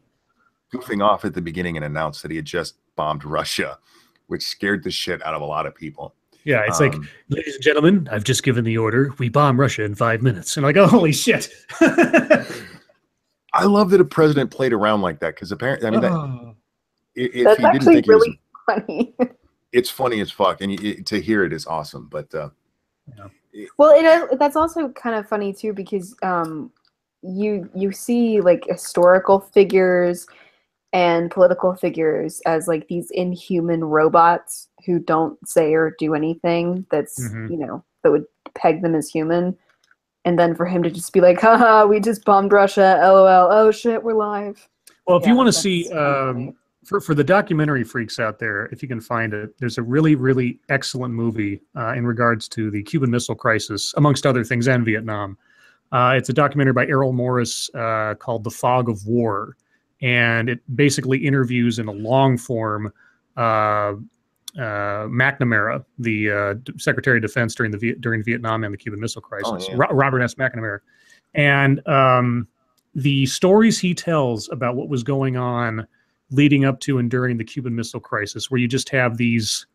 goofing off at the beginning and announced that he had just bombed Russia, which scared the shit out of a lot of people. Yeah, it's like, ladies and gentlemen, I've just given the order. We bomb Russia in 5 minutes. And like, oh, holy shit. I love that a president played around like that, because apparently, I mean, that's actually really funny. It's funny as fuck, and to hear it is awesome. But well, that's also kind of funny too, because you see like historical figures and political figures as like these inhuman robots who don't say or do anything that's that would peg them as human, and then for him to just be like, haha, we just bombed Russia, lol, oh shit, we're live. Well, if you want to see for the documentary freaks out there, if you can find it, there's a really, really excellent movie in regards to the Cuban Missile Crisis, amongst other things, and Vietnam. It's a documentary by Errol Morris called The Fog of War. And it basically interviews in a long form McNamara, the Secretary of Defense during Vietnam and the Cuban Missile Crisis, Oh, yeah. Robert S. McNamara, and the stories he tells about what was going on leading up to and during the Cuban Missile Crisis, where you just have these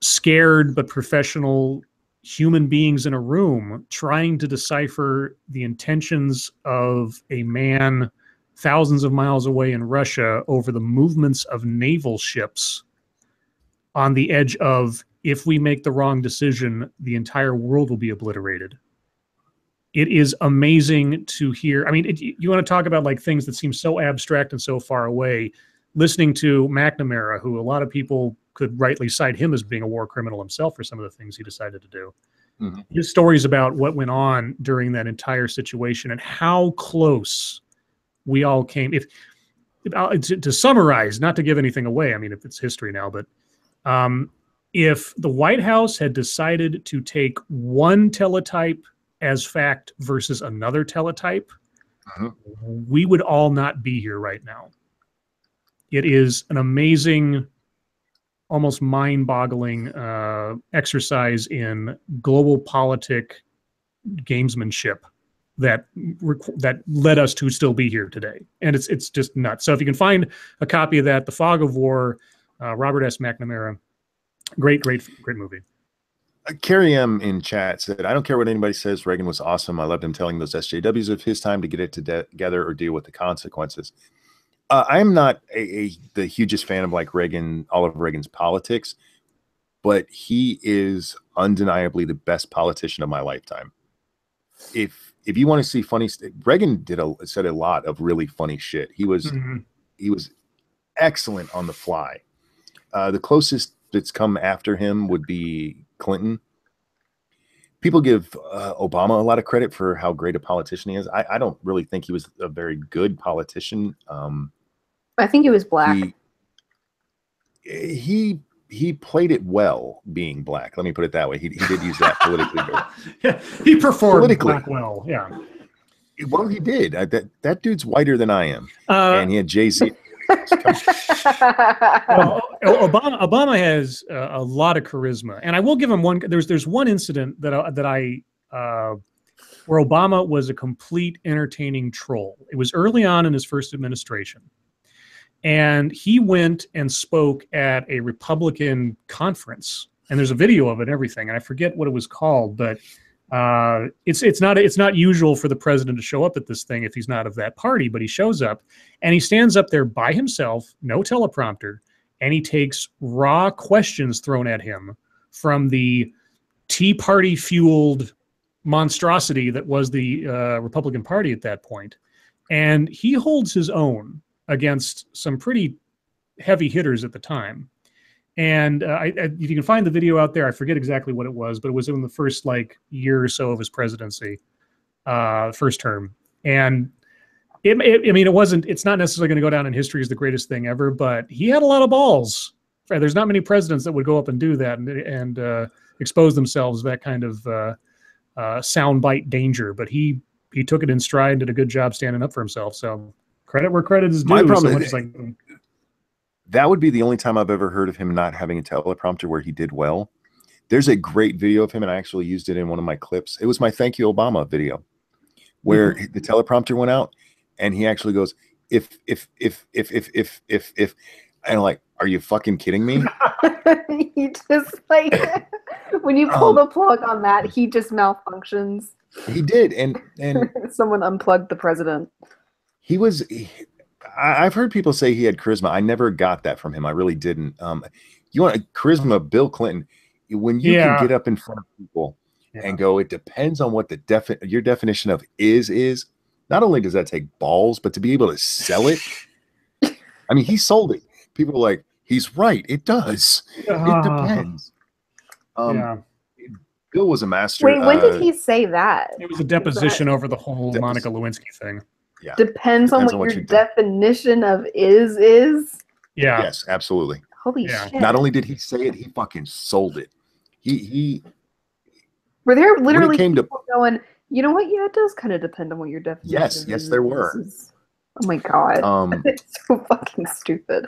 scared but professional human beings in a room trying to decipher the intentions of a man thousands of miles away in Russia over the movements of naval ships on the edge of, if we make the wrong decision, the entire world will be obliterated. It is amazing to hear. I mean, you want to talk about like things that seem so abstract and so far away. Listening to McNamara, who a lot of people could rightly cite him as being a war criminal himself for some of the things he decided to do. Mm-hmm. His stories about what went on during that entire situation and how close we all came. To summarize, not to give anything away, I mean, if it's history now, but if the White House had decided to take one teletype as fact versus another teletype, we would all not be here right now. It is an amazing, almost mind-boggling exercise in global politic gamesmanship that led us to still be here today. And it's just nuts. So if you can find a copy of that, The Fog of War, Robert S. McNamara, great movie. Carrie M in chat said, I don't care what anybody says. Reagan was awesome. I loved him telling those SJWs of his time to get it together or deal with the consequences. I'm not the hugest fan of like Reagan, all of Reagan's politics, but he is undeniably the best politician of my lifetime. If you want to see funny, Reagan said a lot of really funny shit. He was excellent on the fly. The closest that's come after him would be Clinton. People give Obama a lot of credit for how great a politician he is. I don't really think he was a very good politician. I think he was black. He played it well being black. Let me put it that way. He did use that politically. Yeah, he performed black well. Yeah. Well, he did. That dude's whiter than I am, and he had Jay-Z. Well, Obama has a lot of charisma, and I will give him one. There's one incident that I where Obama was a complete entertaining troll. It was early on in his first administration, and he went and spoke at a Republican conference, and there's a video of it and everything, and I forget what it was called, but it's not usual for the president to show up at this thing if he's not of that party, but he shows up and he stands up there by himself, no teleprompter, and he takes raw questions thrown at him from the Tea Party fueled monstrosity that was the Republican Party at that point. And he holds his own against some pretty heavy hitters at the time. And if you can find the video out there, I forget exactly what it was, but it was in the first like year or so of his presidency, first term. And it's not necessarily going to go down in history as the greatest thing ever, but he had a lot of balls. There's not many presidents that would go up and do that and expose themselves to that kind of soundbite danger. But he took it in stride and did a good job standing up for himself. So credit where credit is due. My problem is that would be the only time I've ever heard of him not having a teleprompter where he did well. There's a great video of him, and I actually used it in one of my clips. It was my Thank You Obama video where the teleprompter went out and he actually goes, if, and I'm like, are you fucking kidding me? He just like, when you pull the plug on that, he just malfunctions. He did. And someone unplugged the president. I've heard people say he had charisma. I never got that from him. I really didn't. You want charisma, Bill Clinton, when you can get up in front of people and go, it depends on what your definition of is, not only does that take balls, but to be able to sell it. I mean, he sold it. People are like, he's right. It does. It depends. Bill was a master. Wait, when did he say that? It was a deposition over the whole Monica Lewinsky thing. Yeah. Depends on what your definition of is. Yeah. Yes, absolutely. Holy shit. Not only did he say it, he fucking sold it. He were there literally people going, you know what? Yeah, it does kind of depend on what your definition is. Yes, there were. Oh my god. It's so fucking stupid.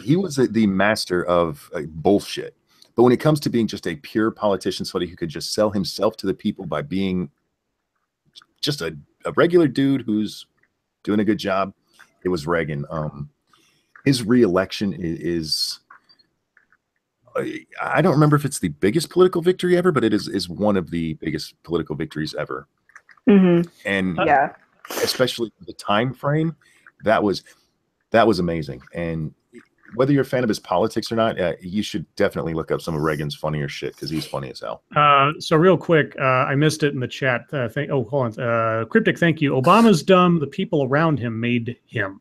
he was the master of bullshit. But when it comes to being just a pure politician, somebody who could just sell himself to the people by being just a regular dude who's doing a good job, it was Reagan. His re-election is I don't remember if it's the biggest political victory ever, but it is one of the biggest political victories ever. Mm-hmm. And yeah, especially the time frame, that was amazing. And whether you're a fan of his politics or not, you should definitely look up some of Reagan's funnier shit because he's funny as hell. So real quick, I missed it in the chat. Hold on. Cryptic, thank you. Obama's dumb. The people around him made him.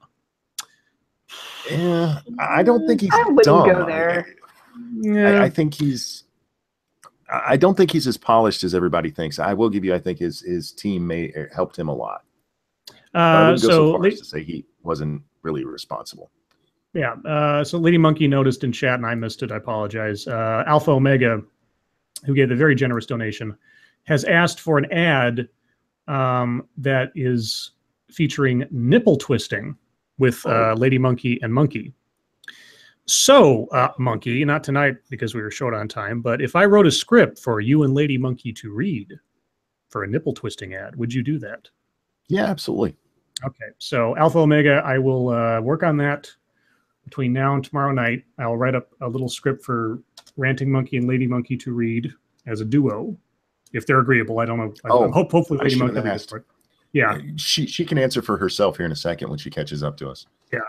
Yeah, I don't think he's I wouldn't dumb. go there. I think he's. I don't think he's as polished as everybody thinks. I will give you. I think his team helped him a lot. I wouldn't go so far as to say he wasn't really responsible. Yeah. So Lady Monkey noticed in chat, and I missed it. I apologize. Alpha Omega, who gave the very generous donation, has asked for an ad that is featuring nipple twisting with Lady Monkey and Monkey. So, Monkey, not tonight because we were short on time, but if I wrote a script for you and Lady Monkey to read for a nipple twisting ad, would you do that? Yeah, absolutely. Okay. So, Alpha Omega, I will work on that between now and tomorrow night. I'll write up a little script for Ranting Monkey and Lady Monkey to read as a duo, if they're agreeable. I don't know. Hopefully Lady Monkey will be good for it. Yeah. She can answer for herself here in a second when she catches up to us. Yeah.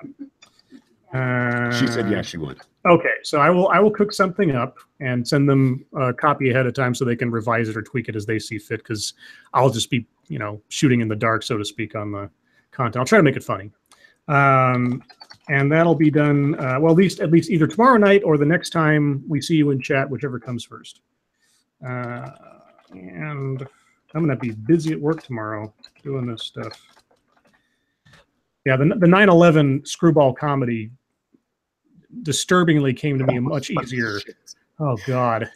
She said, yeah, she would. Okay, so I will cook something up and send them a copy ahead of time so they can revise it or tweak it as they see fit, because I'll just be, shooting in the dark, so to speak, on the content. I'll try to make it funny. And that'll be done, well, at least either tomorrow night or the next time we see you in chat, whichever comes first. And I'm going to be busy at work tomorrow doing this stuff. Yeah, the 9/11 screwball comedy disturbingly came to me much easier. Oh God,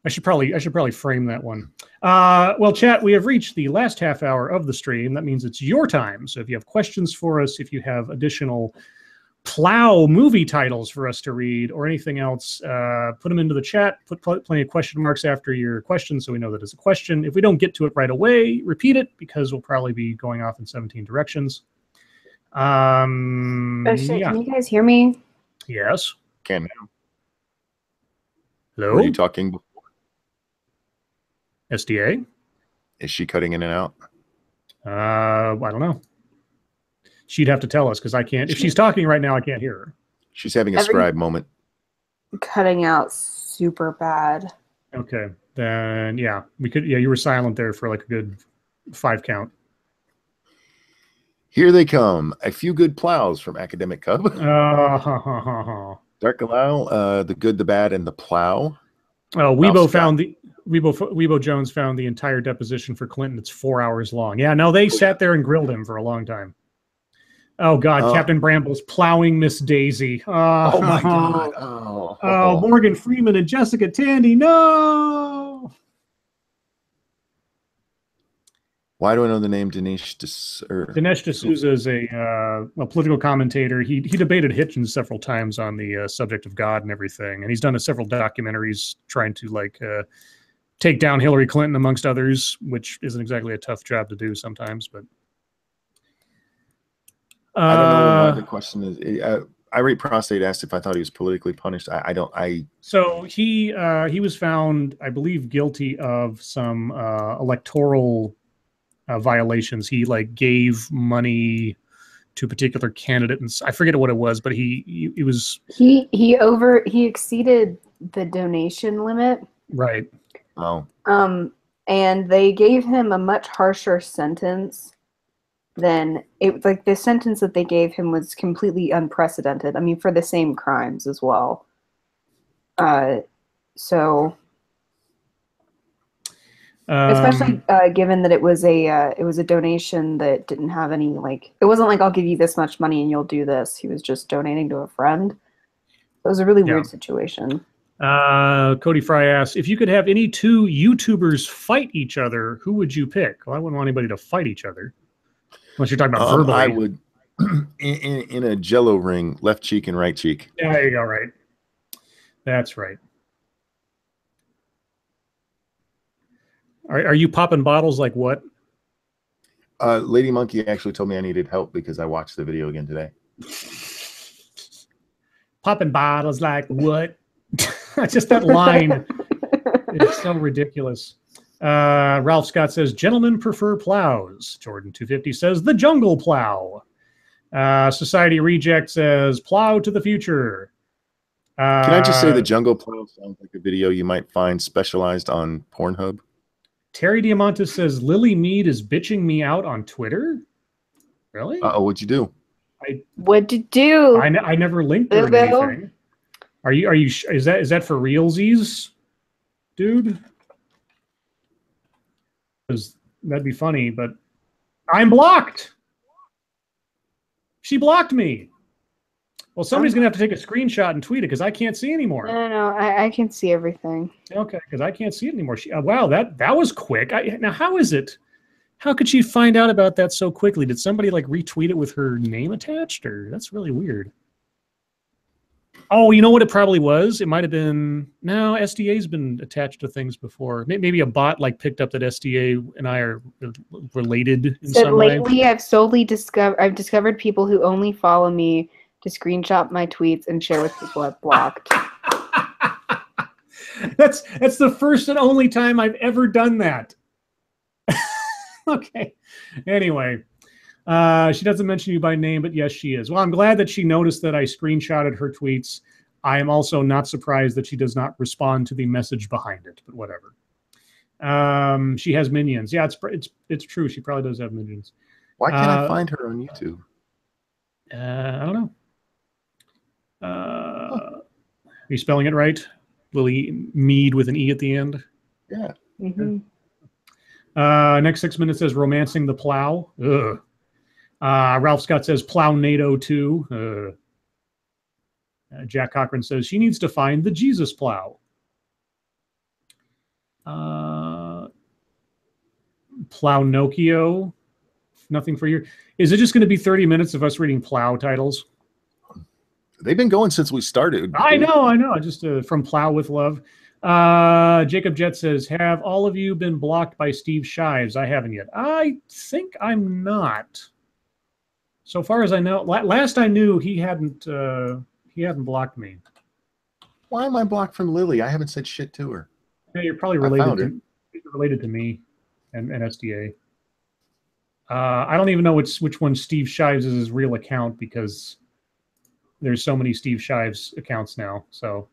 I should probably frame that one. Well, chat, we have reached the last half hour of the stream. That means it's your time. So if you have questions for us, if you have additional Plow movie titles for us to read or anything else, put them into the chat. Put plenty of question marks after your question so we know that it's a question. If we don't get to it right away, repeat it because we'll probably be going off in 17 directions. Can you guys hear me? Yes. Can now. Hello? Were you talking before? SDA? Is she cutting in and out? I don't know. She'd have to tell us because I can't. If she's talking right now, I can't hear her. She's having a scribe moment. Cutting out super bad. Okay. Then, yeah. You were silent there for like a good 5 count. Here they come. A few good plows from Academic Cub. Dark Galal, The Good, the Bad, and the Plow. Oh, Weibo Jones found the entire deposition for Clinton. It's 4 hours long. Yeah, no, they sat there and grilled him for a long time. Oh God, Captain Bramble's plowing Miss Daisy. Oh my God. Oh, Morgan Freeman and Jessica Tandy. No. Why do I know the name Dinesh D'Souza? Dinesh D'Souza is a political commentator. He debated Hitchens several times on the subject of God and everything, and he's done several documentaries trying to take down Hillary Clinton, amongst others, which isn't exactly a tough job to do sometimes. But I don't know why the question is. Irate Prostate asked if I thought he was politically punished. I don't. So he was found, I believe, guilty of some electoral violations. He gave money to a particular candidate, and I forget what it was, but he exceeded the donation limit. Right. Oh. And they gave him a much harsher sentence than the sentence that they gave him was completely unprecedented. I mean, for the same crimes as well. Especially given that it was a donation that didn't have any it wasn't like I'll give you this much money and you'll do this. He was just donating to a friend. It was a really weird situation. Cody Fry asks, if you could have any 2 YouTubers fight each other, who would you pick? Well, I wouldn't want anybody to fight each other, unless you're talking about verbally. in a Jello ring, left cheek and right cheek. Yeah, there you go. Right. That's right. Are you popping bottles like what? Lady Monkey actually told me I needed help because I watched the video again today. Popping bottles like what? Just that line is so ridiculous. Ralph Scott says, gentlemen prefer plows. Jordan 250 says, the jungle plow. Society Reject says, plow to the future. Can I just say the jungle plow sounds like a video you might find specialized on Pornhub? Terry Diamantis says, Lily Mead is bitching me out on Twitter. Really? Uh-oh, what'd you do? What'd you do? I never linked her in anything. Are you is that for realsies, dude? Because that'd be funny, but I'm blocked. She blocked me. Well, somebody's gonna have to take a screenshot and tweet it because I can't see anymore. No, I can see everything. Okay, because I can't see it anymore. Wow, that was quick. Now, how is it? How could she find out about that so quickly? Did somebody like retweet it with her name attached, or that's really weird? Oh, you know what it probably was? It might have been, no, SDA's been attached to things before. Maybe a bot like picked up that SDA and I are related in some way. Lately, I've discovered people who only follow me to screenshot my tweets and share with people I've blocked. That's the first and only time I've ever done that. Okay. Anyway. She doesn't mention you by name, but yes, she is. Well, I'm glad that she noticed that I screenshotted her tweets. I am also not surprised that she does not respond to the message behind it, but whatever. She has minions. Yeah, it's true. She probably does have minions. Why can't I find her on YouTube? I don't know. Are you spelling it right? Lily Mead with an E at the end? Yeah. Mm-hmm. Next 6 minutes says romancing the plow. Ugh. Ralph Scott says plow NATO 2. Jack Cochran says she needs to find the Jesus plow. Plow Nokio. Nothing for you. Is it just going to be 30 minutes of us reading plow titles? They've been going since we started. I know. Just from Plow with Love. Jacob Jet says, have all of you been blocked by Steve Shives? I haven't yet. I think I'm not. So far as I know, last I knew, he hadn't blocked me. Why am I blocked from Lily? I haven't said shit to her. Yeah, you're probably related to me and SDA. I don't even know which one Steve Shives is his real account because there's so many Steve Shives accounts now. So,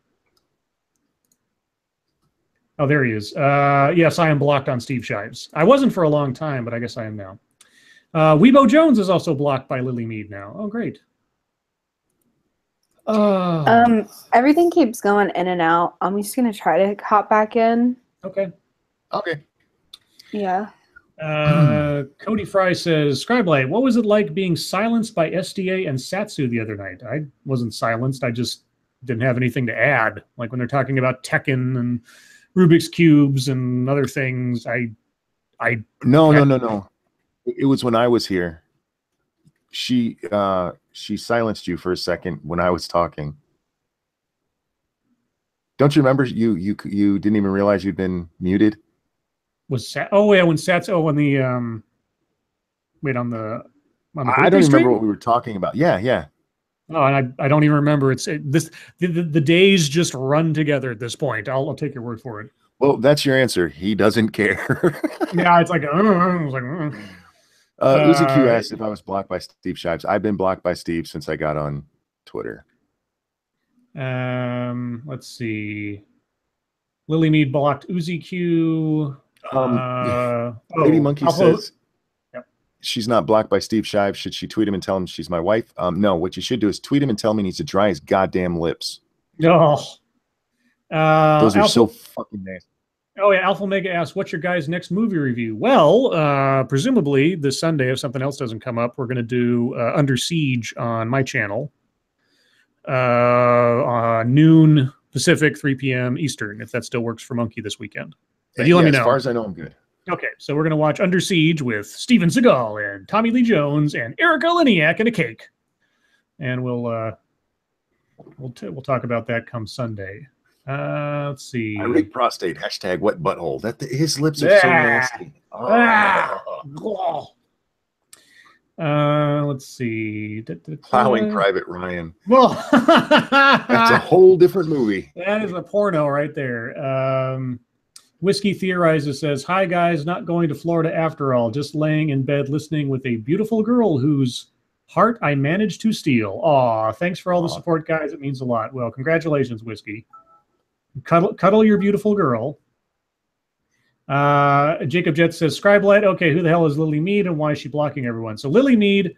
oh, there he is. Yes, I am blocked on Steve Shives. I wasn't for a long time, but I guess I am now. Weebo Jones is also blocked by Lily Mead now. Oh, great. Everything keeps going in and out. I'm just gonna try to hop back in. Okay. Yeah. Cody Fry says, Scribelight, what was it like being silenced by SDA and Satsu the other night? I wasn't silenced. I just didn't have anything to add. Like when they're talking about Tekken and Rubik's Cubes and other things, No. It was when I was here. She silenced you for a second when I was talking. Don't you remember? You didn't even realize you'd been muted. When Sats on the on the I don't remember what we were talking about. Yeah. Oh, and I don't even remember. The days just run together at this point. I'll take your word for it. Well, that's your answer. He doesn't care. Yeah, it's like Uzi Q asked if I was blocked by Steve Shives. I've been blocked by Steve since I got on Twitter. Let's see. Lily Mead blocked Uzi Q. Lady Monkey says she's not blocked by Steve Shives. Should she tweet him and tell him she's my wife? No, what you should do is tweet him and tell him he needs to dry his goddamn lips. Oh. Those are so fucking nasty. Oh, yeah. Alpha Omega asks, what's your guys' next movie review? Well, presumably this Sunday, if something else doesn't come up, we're going to do Under Siege on my channel. Noon Pacific, 3 p.m. Eastern, if that still works for Monkey this weekend. But you let me know. As far as I know, I'm good. Okay, so we're going to watch Under Siege with Steven Seagal and Tommy Lee Jones and Erica Liniak and a cake. And we'll talk about that come Sunday. Let's see. Irate prostate, hashtag wet butthole. His lips are so nasty. Let's see. Plowing Private Ryan. Well, that's a whole different movie. That is a porno right there. Whiskey Theorizes says, "Hi guys, not going to Florida after all. Just laying in bed listening with a beautiful girl whose heart I managed to steal. Aw, thanks for all the support, guys. It means a lot." Well, congratulations, Whiskey. Cuddle your beautiful girl. Jacob Jet says, Scribelight, okay, who the hell is Lily Mead and why is she blocking everyone? So Lily Mead,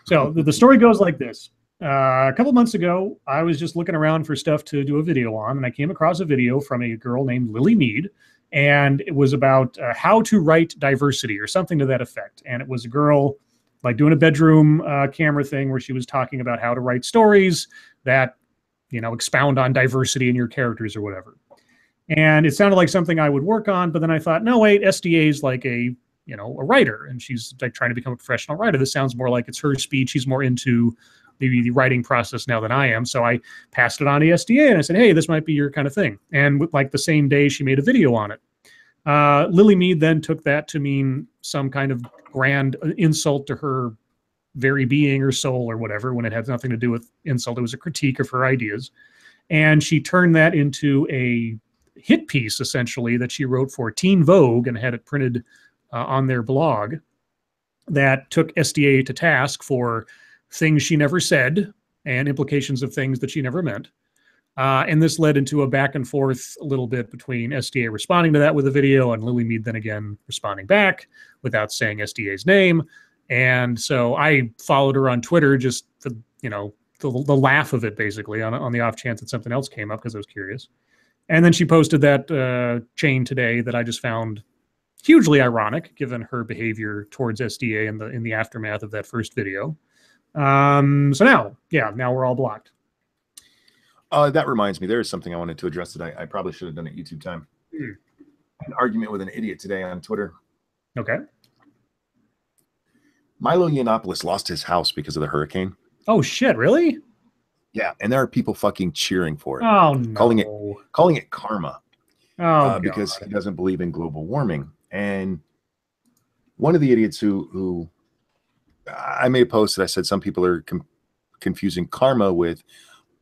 so the story goes like this. A couple months ago, I was just looking around for stuff to do a video on, and I came across a video from a girl named Lily Mead, and it was about how to write diversity or something to that effect. And it was a girl like doing a bedroom camera thing where she was talking about how to write stories that, you know, expound on diversity in your characters or whatever. And it sounded like something I would work on, but then I thought, no, wait, SDA is like a writer, and she's like trying to become a professional writer. This sounds more like it's her speed. She's more into the writing process now than I am. So I passed it on to SDA and I said, hey, this might be your kind of thing. And with like the same day, she made a video on it. Lily Mead then took that to mean some kind of grand insult to her very being or soul or whatever, when it had nothing to do with insult. It was a critique of her ideas. And she turned that into a hit piece, essentially, that she wrote for Teen Vogue and had it printed on their blog, that took SDA to task for things she never said and implications of things that she never meant. And this led into a back and forth a little bit between SDA responding to that with a video and Lily Mead then again responding back without saying SDA's name. And so I followed her on Twitter just for, the laugh of it, basically, on the off chance that something else came up because I was curious. And then she posted that chain today that I just found hugely ironic, given her behavior towards SDA in the aftermath of that first video. So now we're all blocked. That reminds me, there is something I wanted to address that I probably should have done at YouTube time. An argument with an idiot today on Twitter. Okay. Milo Yiannopoulos lost his house because of the hurricane. Oh shit! Really? Yeah, and there are people fucking cheering for it. Oh no! Calling it karma. Oh, because he doesn't believe in global warming. And one of the idiots who I made a post that I said some people are confusing karma with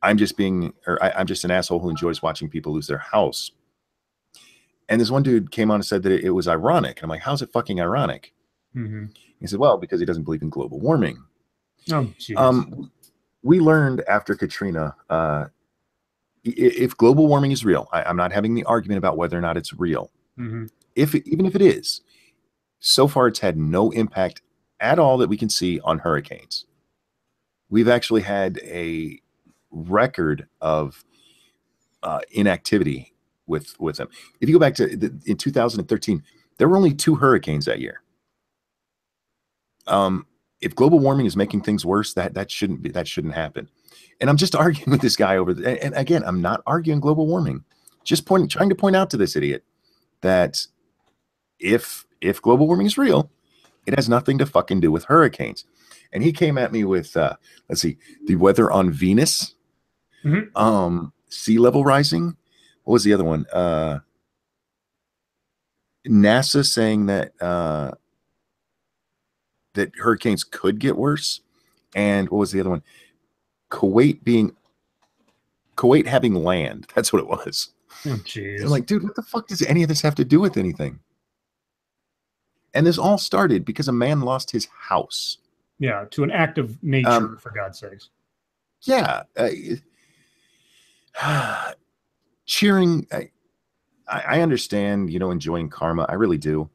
I'm just an asshole who enjoys watching people lose their house. And this one dude came on and said that it was ironic. And I'm like, how's it fucking ironic? Mm-hmm. He said, well, because he doesn't believe in global warming. Oh, jeez. We learned after Katrina, if global warming is real, I'm not having the argument about whether or not it's real. Mm-hmm. Even if it is, so far it's had no impact at all that we can see on hurricanes. We've actually had a record of inactivity with them. If you go back to in 2013, there were only 2 hurricanes that year. If global warming is making things worse, that shouldn't happen. And I'm just arguing with this guy over and again, I'm not arguing global warming. Just trying to point out to this idiot that if global warming is real, it has nothing to fucking do with hurricanes. And he came at me with let's see, the weather on Venus, sea level rising. What was the other one? NASA saying that that hurricanes could get worse. And what was the other one? Kuwait having land. That's what it was. Oh, jeez. I'm like, dude, what the fuck does any of this have to do with anything? And this all started because a man lost his house. Yeah, to an act of nature, for God's sakes. Yeah. Cheering. I understand, enjoying karma. I really do.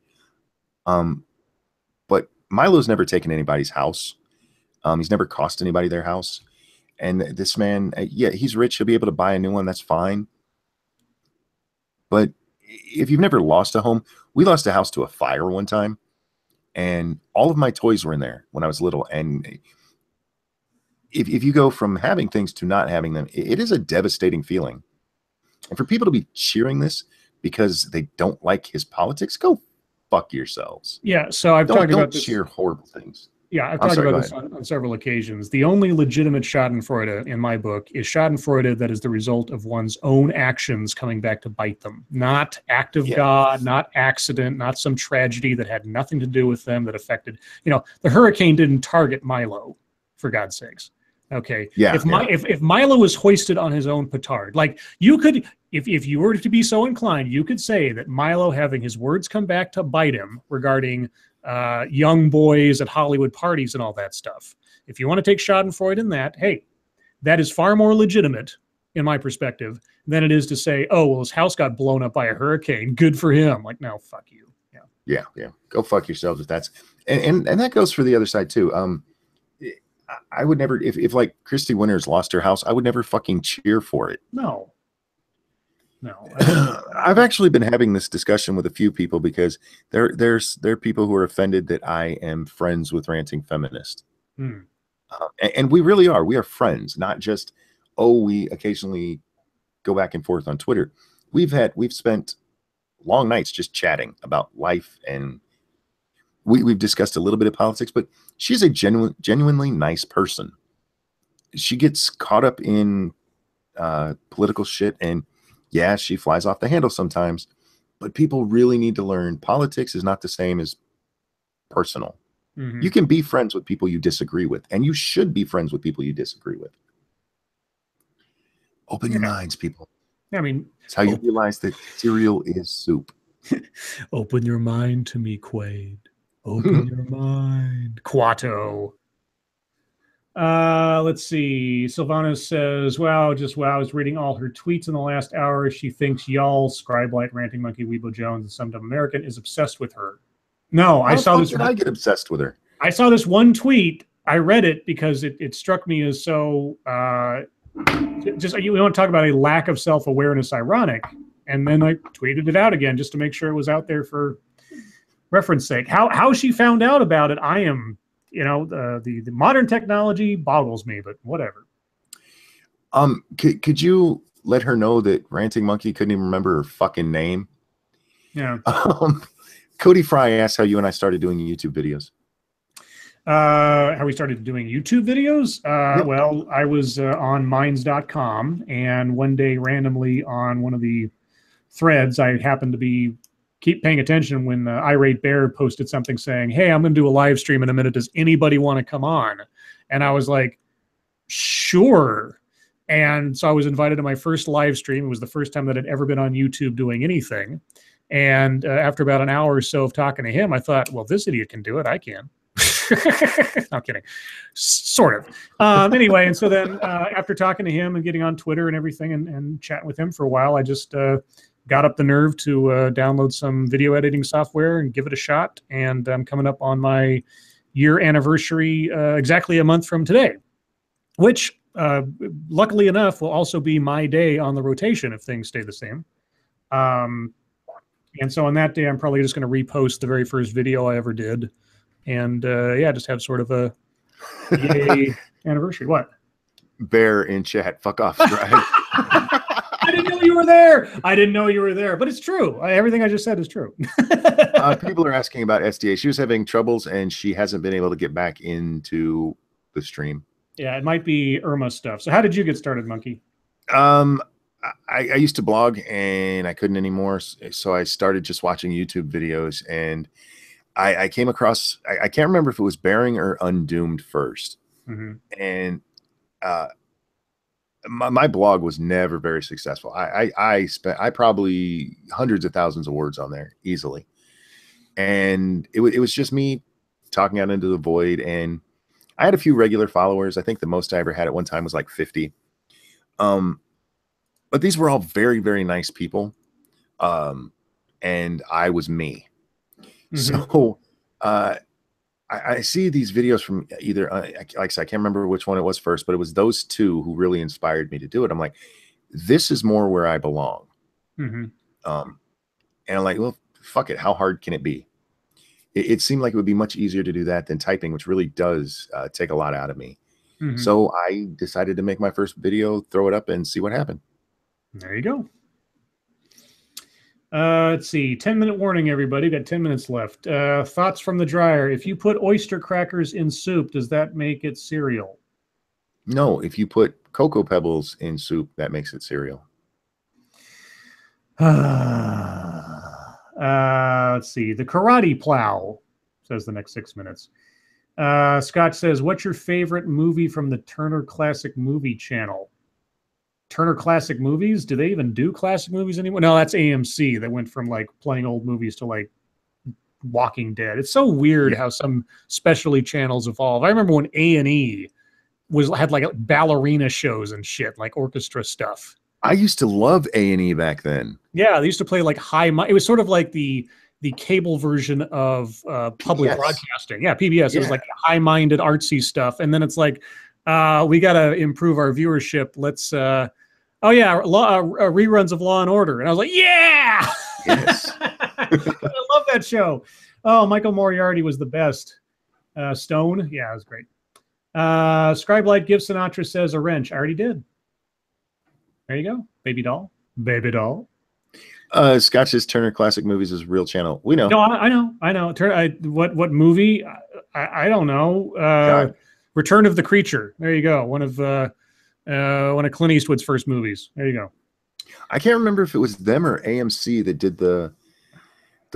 But Milo's never taken anybody's house. He's never cost anybody their house. And this man, he's rich. He'll be able to buy a new one. That's fine. But if you've never lost a home, we lost a house to a fire one time. And all of my toys were in there when I was little. And if you go from having things to not having them, it is a devastating feeling. And for people to be cheering this because they don't like his politics, go fuck yourselves. Yeah, so I've talked about this. Share horrible things. Yeah, I've talked about this on several occasions. The only legitimate Schadenfreude in my book is Schadenfreude that is the result of one's own actions coming back to bite them. Not act of God, not accident, not some tragedy that had nothing to do with them that affected, the hurricane didn't target Milo, for God's sakes. Okay. Yeah. If Milo was hoisted on his own petard, like you could, if you were to be so inclined, you could say that Milo having his words come back to bite him regarding young boys at Hollywood parties and all that stuff. If you want to take Schadenfreude in that, hey, that is far more legitimate in my perspective than it is to say, oh, well, his house got blown up by a hurricane. Good for him. Like, no, fuck you. Yeah. Go fuck yourselves if that's, and that goes for the other side too. I would never, if like Christy Winters lost her house, I would never fucking cheer for it. No. I've actually been having this discussion with a few people because there are people who are offended that I am friends with Ranting Feminist. And we really are. We are friends, not just, we occasionally go back and forth on Twitter. We've spent long nights just chatting about life, and we've discussed a little bit of politics, but she's a genuinely nice person. She gets caught up in political shit, and yeah, she flies off the handle sometimes, but people really need to learn politics is not the same as personal. You can be friends with people you disagree with, and you should be friends with people you disagree with. Open your minds, people. I mean, it's how you realize that cereal is soup. Open your mind to me, Quaid. Open your mind. Quato. Let's see. Silvana says, wow, I was reading all her tweets in the last hour. She thinks y'all, Scribelight, Ranting Monkey, Weebo Jones, and Some Dumb American is obsessed with her. No, I saw this. I get obsessed with her. I saw this one tweet. I read it because it struck me as so, just, you want to talk about a lack of self-awareness ironic. And then I tweeted it out again just to make sure it was out there for reference sake. How she found out about it, I am, the modern technology boggles me, but whatever. Could you let her know that Ranting Monkey couldn't even remember her fucking name? Yeah. Cody Fry asked how you and I started doing YouTube videos. How we started doing YouTube videos? Yep. Well, I was on minds.com, and one day randomly on one of the threads, I happened to keep paying attention when Irate Bear posted something saying, hey, I'm going to do a live stream in a minute. Does anybody want to come on? And I was like, sure. And so I was invited to my first live stream. It was the first time that I'd ever been on YouTube doing anything. And after about an hour or so of talking to him, I thought, well, this idiot can do it. I can. No kidding. Sort of. Anyway, and so then after talking to him and getting on Twitter and everything and chatting with him for a while, I just got up the nerve to download some video editing software and give it a shot. And I'm coming up on my year anniversary exactly a month from today, which luckily enough will also be my day on the rotation if things stay the same. And so on that day, I'm probably just going to repost the very first video I ever did. And just have sort of a yay anniversary. What? Bear in chat. Fuck off, Scribe. I didn't know you were there. I didn't know you were there. But it's true. Everything I just said is true. People are asking about SDA. She was having troubles, and she hasn't been able to get back into the stream. Yeah, it might be Irma stuff. So how did you get started, Monkey? I used to blog, and I couldn't anymore. So I started just watching YouTube videos, and I came across, I can't remember if it was Bearing or Undoomed first. And my blog was never very successful. I probably hundreds of thousands of words on there easily. And it was just me talking out into the void. And I had a few regular followers. I think the most I ever had at one time was like 50. But these were all very, very nice people. And I was me. So I see these videos from either, like I said, I can't remember which one it was first, but it was those two who really inspired me to do it. I'm like, this is more where I belong. And I'm like, well, fuck it. How hard can it be? It seemed like it would be much easier to do that than typing, which really does take a lot out of me. So I decided to make my first video, throw it up, and see what happened. There you go. Let's see. 10-minute warning, everybody. Got 10 minutes left. Thoughts from the dryer. If you put oyster crackers in soup, does that make it cereal? No, if you put Cocoa Pebbles in soup, that makes it cereal. Let's see. The Karate Plow says the next 6 minutes. Scott says, what's your favorite movie from the Turner Classic Movie Channel? Turner Classic Movies? Do they even do classic movies anymore? No, that's AMC that went from like playing old movies to like Walking Dead. It's so weird how some specialty channels evolve. I remember when A&E had like ballerina shows and shit, like orchestra stuff. I used to love A&E back then. Yeah, they used to play like it was sort of like the cable version of public broadcasting. Yeah, PBS. It was like high-minded, artsy stuff. And then it's like, we got to improve our viewership. Let's, reruns of Law and Order. And I was like, yeah! Yes. I love that show. Oh, Michael Moriarty was the best. Stone? Yeah, it was great. Scribelight Give Sinatra says a wrench. I already did. There you go. Baby doll. Baby doll. Scott says Turner Classic Movies is a real channel. We know. No, I know. What movie? I don't know. Return of the Creature. There you go. One of Clint Eastwood's first movies. There you go. I can't remember if it was them or AMC that did the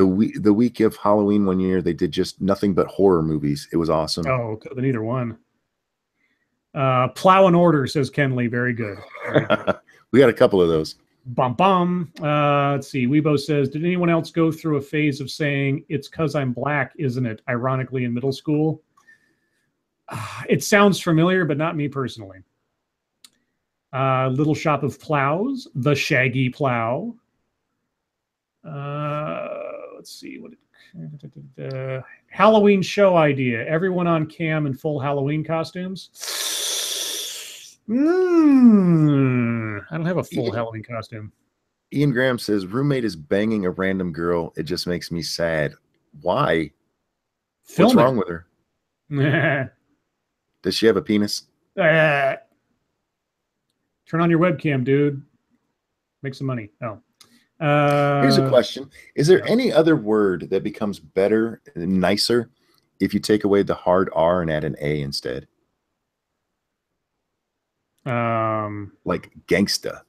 week of Halloween one year. They did just nothing but horror movies. It was awesome. Oh, could have been either one. Plow and Order, says Ken Lee. Very good. Very good. We got a couple of those. Bum bum. Let's see. Weibo says, did anyone else go through a phase of saying it's because I'm black, isn't it? Ironically, in middle school. It sounds familiar, but not me personally. Little Shop of Plows, The Shaggy Plow. Let's see. Halloween show idea. Everyone on cam in full Halloween costumes. I don't have a full Halloween costume. Ian Graham says, roommate is banging a random girl. It just makes me sad. Why? What's wrong with her? Does she have a penis? Turn on your webcam, dude. Make some money. Oh. Here's a question. Is there any other word that becomes better and nicer if you take away the hard R and add an A instead? Like gangsta.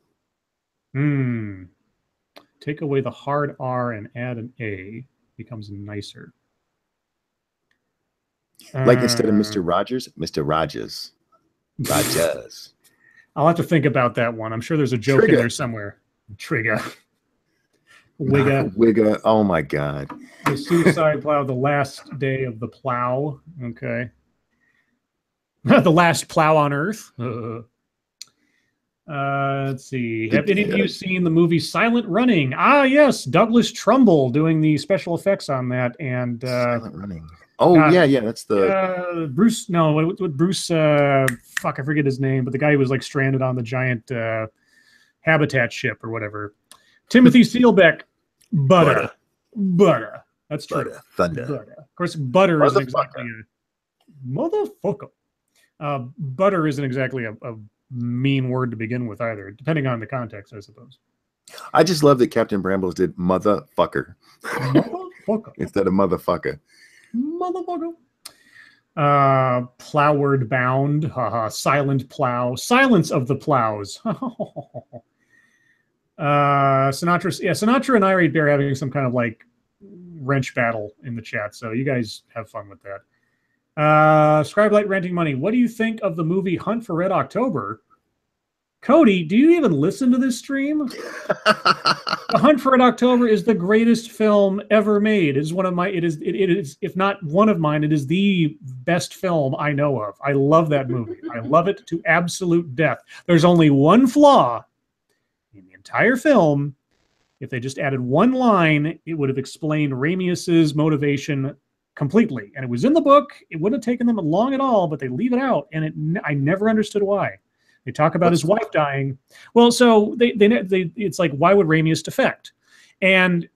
Take away the hard R and add an A, becomes nicer. Like instead of Mr. Rogers, Mr. Rogers. Rogers. I'll have to think about that one. I'm sure there's a joke in there somewhere. Trigger. Wigga. Wigga. Oh my God. The Suicide Plow, the last day of the plow. Okay. The last plow on Earth. Let's see. Have any of you seen the movie Silent Running? Ah, yes. Douglas Trumbull doing the special effects on that. And Silent Running. Oh, yeah. That's the Bruce. No, what Bruce? Fuck, I forget his name. But the guy who was like stranded on the giant habitat ship or whatever. Timothy Seelbeck. Butter. That's true. Butter. Thunder. Butter. Of course, butter isn't exactly a motherfucker. Butter isn't exactly a mean word to begin with either, depending on the context, I suppose. I just love that Captain Brambles did motherfucker instead of motherfucker. Motherfucker. Plowward bound. Silent plow. Silence of the plows. Sinatra and Irate Bear having some kind of like wrench battle in the chat, so you guys have fun with that. Scribelight renting money. What do you think of the movie Hunt for Red October? Cody, do you even listen to this stream? The Hunt for Red October is the greatest film ever made. It is one of my. It is if not one of mine. It is the best film I know of. I love that movie. I love it to absolute death. There's only one flaw in the entire film. If they just added one line, it would have explained Ramius's motivation completely. And it was in the book. It wouldn't have taken them long at all, but they leave it out, and I never understood why. They talk about his wife dying. Well, so they it's like, why would Ramius defect? And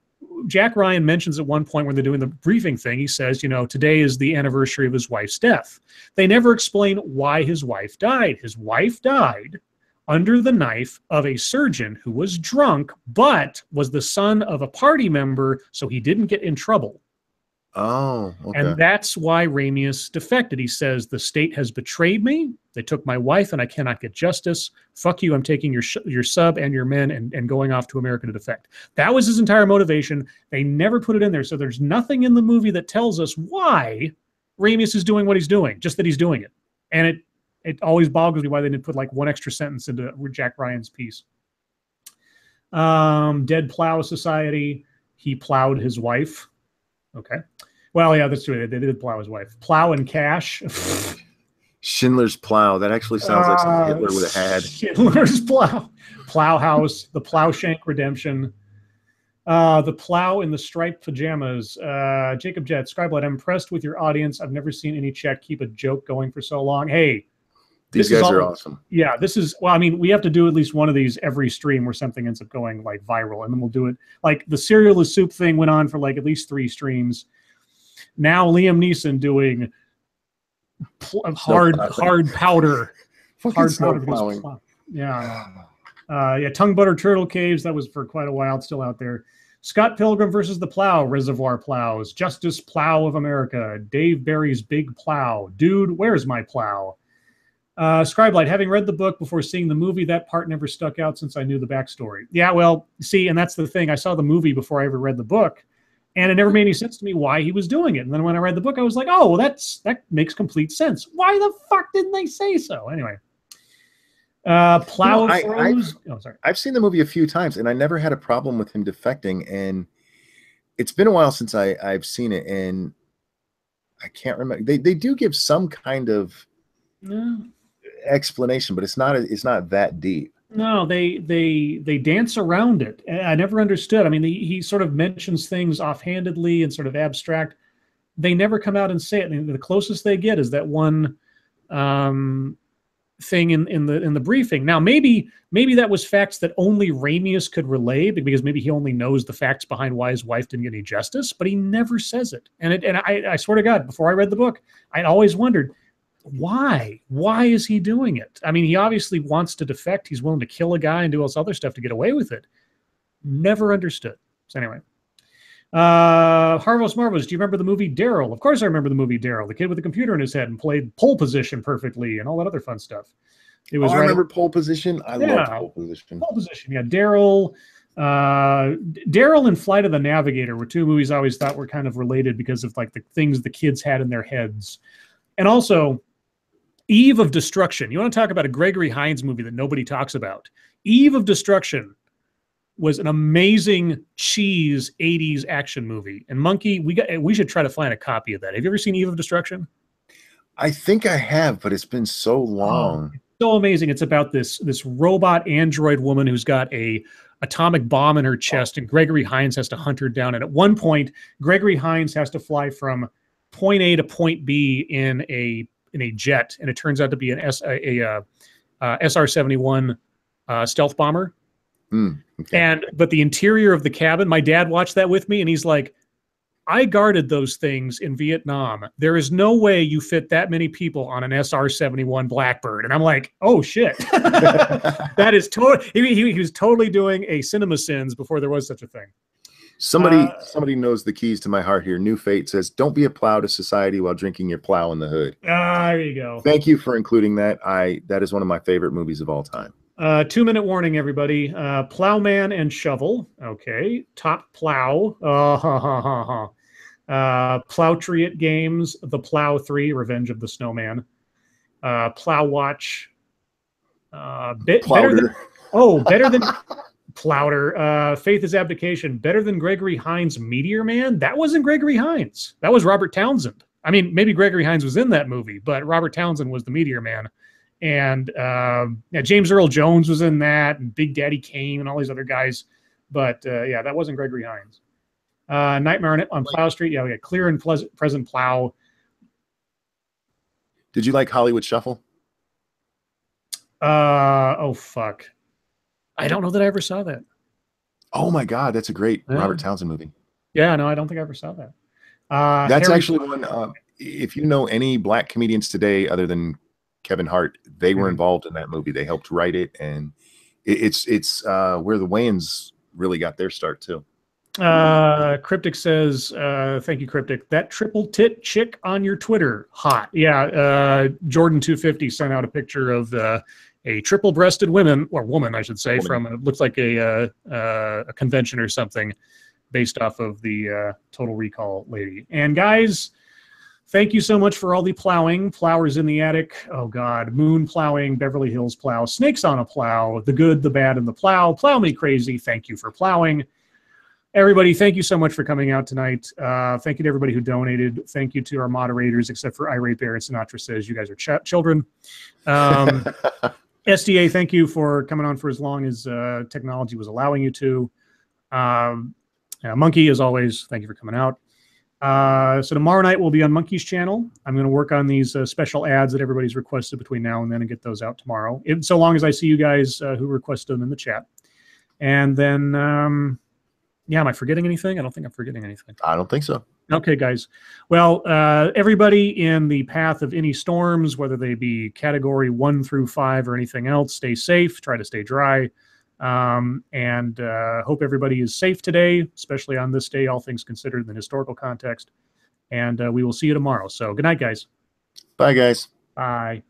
Jack Ryan mentions at one point when they're doing the briefing thing, he says, today is the anniversary of his wife's death. They never explain why his wife died. His wife died under the knife of a surgeon who was drunk, but was the son of a party member, so he didn't get in trouble. Oh, okay. And that's why Ramius defected. He says, the state has betrayed me. They took my wife and I cannot get justice. Fuck you. I'm taking your sub and your men and going off to America to defect. That was his entire motivation. They never put it in there. So there's nothing in the movie that tells us why Ramius is doing what he's doing, just that he's doing it. And it always boggles me why they didn't put like one extra sentence into Jack Ryan's piece. Dead Plow Society. He plowed his wife. Okay. Well, yeah, that's true. They did plow his wife. Plow and Cash. Schindler's Plow. That actually sounds like something Hitler would have had. Schindler's Plow. Plowhouse. The Plowshank Redemption. The Plow in the Striped Pajamas. Jacob Jett. Scribelight. I'm impressed with your audience. I've never seen any Czech keep a joke going for so long. Hey. These guys are awesome. Yeah, this is, well, I mean, we have to do at least one of these every stream where something ends up going like viral, and then we'll do it. Like the cereal is soup thing went on for like at least 3 streams. Now Liam Neeson doing hard powder. Hard powder. Yeah. Tongue Butter Turtle Caves. That was for quite a while. It's still out there. Scott Pilgrim versus the Plow. Reservoir Plows. Justice Plow of America. Dave Barry's Big Plow. Dude, where's my plow? Scribelight, having read the book before seeing the movie, that part never stuck out since I knew the backstory. Yeah, well, see, and that's the thing. I saw the movie before I ever read the book, and it never made any sense to me why he was doing it. And then when I read the book, I was like, oh, well, that makes complete sense. Why the fuck didn't they say so? Anyway. Plow throws. Oh, sorry. I've seen the movie a few times, and I never had a problem with him defecting. And it's been a while since I've seen it, and I can't remember. They do give some kind of explanation, but it's not that deep. No, they dance around it. I never understood. I mean, he sort of mentions things offhandedly and sort of abstract. They never come out and say it. And the closest they get is that one thing in the briefing. Now, maybe that was facts that only Ramius could relay, because maybe he only knows the facts behind why his wife didn't get any justice, but he never says it. And I swear to God, before I read the book, I'd always wondered, why is he doing it? I mean, he obviously wants to defect. He's willing to kill a guy and do all this other stuff to get away with it. Never understood. So anyway, Harvos Marvos, do you remember the movie Daryl? Of course I remember the movie Daryl, the kid with the computer in his head and played Pole Position perfectly and all that other fun stuff. It was I remember Pole Position. I love Pole Position. Pole Position, yeah. Daryl and Flight of the Navigator were 2 movies I always thought were kind of related because of like the things the kids had in their heads. And also Eve of Destruction. You want to talk about a Gregory Hines movie that nobody talks about? Eve of Destruction was an amazing cheese 80s action movie. And Monkey, we should try to find a copy of that. Have you ever seen Eve of Destruction? I think I have, but it's been so long. Oh, so amazing. It's about this robot android woman who's got a atomic bomb in her chest, and Gregory Hines has to hunt her down. And at one point, Gregory Hines has to fly from point A to point B in a jet, and it turns out to be an SR-71 stealth bomber. Okay. But the interior of the cabin, my dad watched that with me, and he's like, I guarded those things in Vietnam. There is no way you fit that many people on an SR-71 Blackbird. And I'm like, oh shit. That is totally, he was totally doing a Cinema Sins before there was such a thing. Somebody knows the keys to my heart here. New Fate says, don't be a plow to society while drinking your plow in the hood. There you go. Thank you for including that. That is one of my favorite movies of all time. 2-minute warning, everybody. Plowman and Shovel. Okay. Top Plow. Plowtriot Games. The Plow 3, Revenge of the Snowman. Plow Watch. Better than Plowder. Faith is Abdication. Better than Gregory Hines' Meteor Man? That wasn't Gregory Hines. That was Robert Townsend. I mean, maybe Gregory Hines was in that movie, but Robert Townsend was the Meteor Man. And James Earl Jones was in that, and Big Daddy Kane and all these other guys. But yeah, that wasn't Gregory Hines. Nightmare on Plow Street. Yeah, we got Clear and Present Plow. Did you like Hollywood Shuffle? Oh, fuck. I don't know that I ever saw that. Oh my God, that's a great Robert Townsend movie. Yeah, no, I don't think I ever saw that. That's actually one. If you know any black comedians today other than Kevin Hart. They were Mhm. involved in that movie. They helped write it, and it's where the Wayans really got their start too. Cryptic says, thank you, Cryptic. That triple tit chick on your Twitter, hot. Yeah, Jordan 250 sent out a picture of a triple breasted woman, I should say, from it looks like a convention or something based off of the Total Recall lady. And guys, thank you so much for all the plowing. Plowers in the attic. Oh God, moon plowing, Beverly Hills plow, snakes on a plow, the good, the bad, and the plow. Plow me crazy. Thank you for plowing. Everybody, thank you so much for coming out tonight. Thank you to everybody who donated. Thank you to our moderators, except for Irate Bear and Sinatra says you guys are children. SDA, thank you for coming on for as long as technology was allowing you to. Monkey, as always, thank you for coming out. So tomorrow night we'll be on Monkey's channel. I'm going to work on these special ads that everybody's requested between now and then and get those out tomorrow, so long as I see you guys who requested them in the chat. And then... yeah, am I forgetting anything? I don't think I'm forgetting anything. I don't think so. Okay, guys. Well, everybody in the path of any storms, whether they be category 1 through 5 or anything else, stay safe, try to stay dry, and hope everybody is safe today, especially on this day, all things considered in the historical context. And we will see you tomorrow. So good night, guys. Bye, guys. Bye.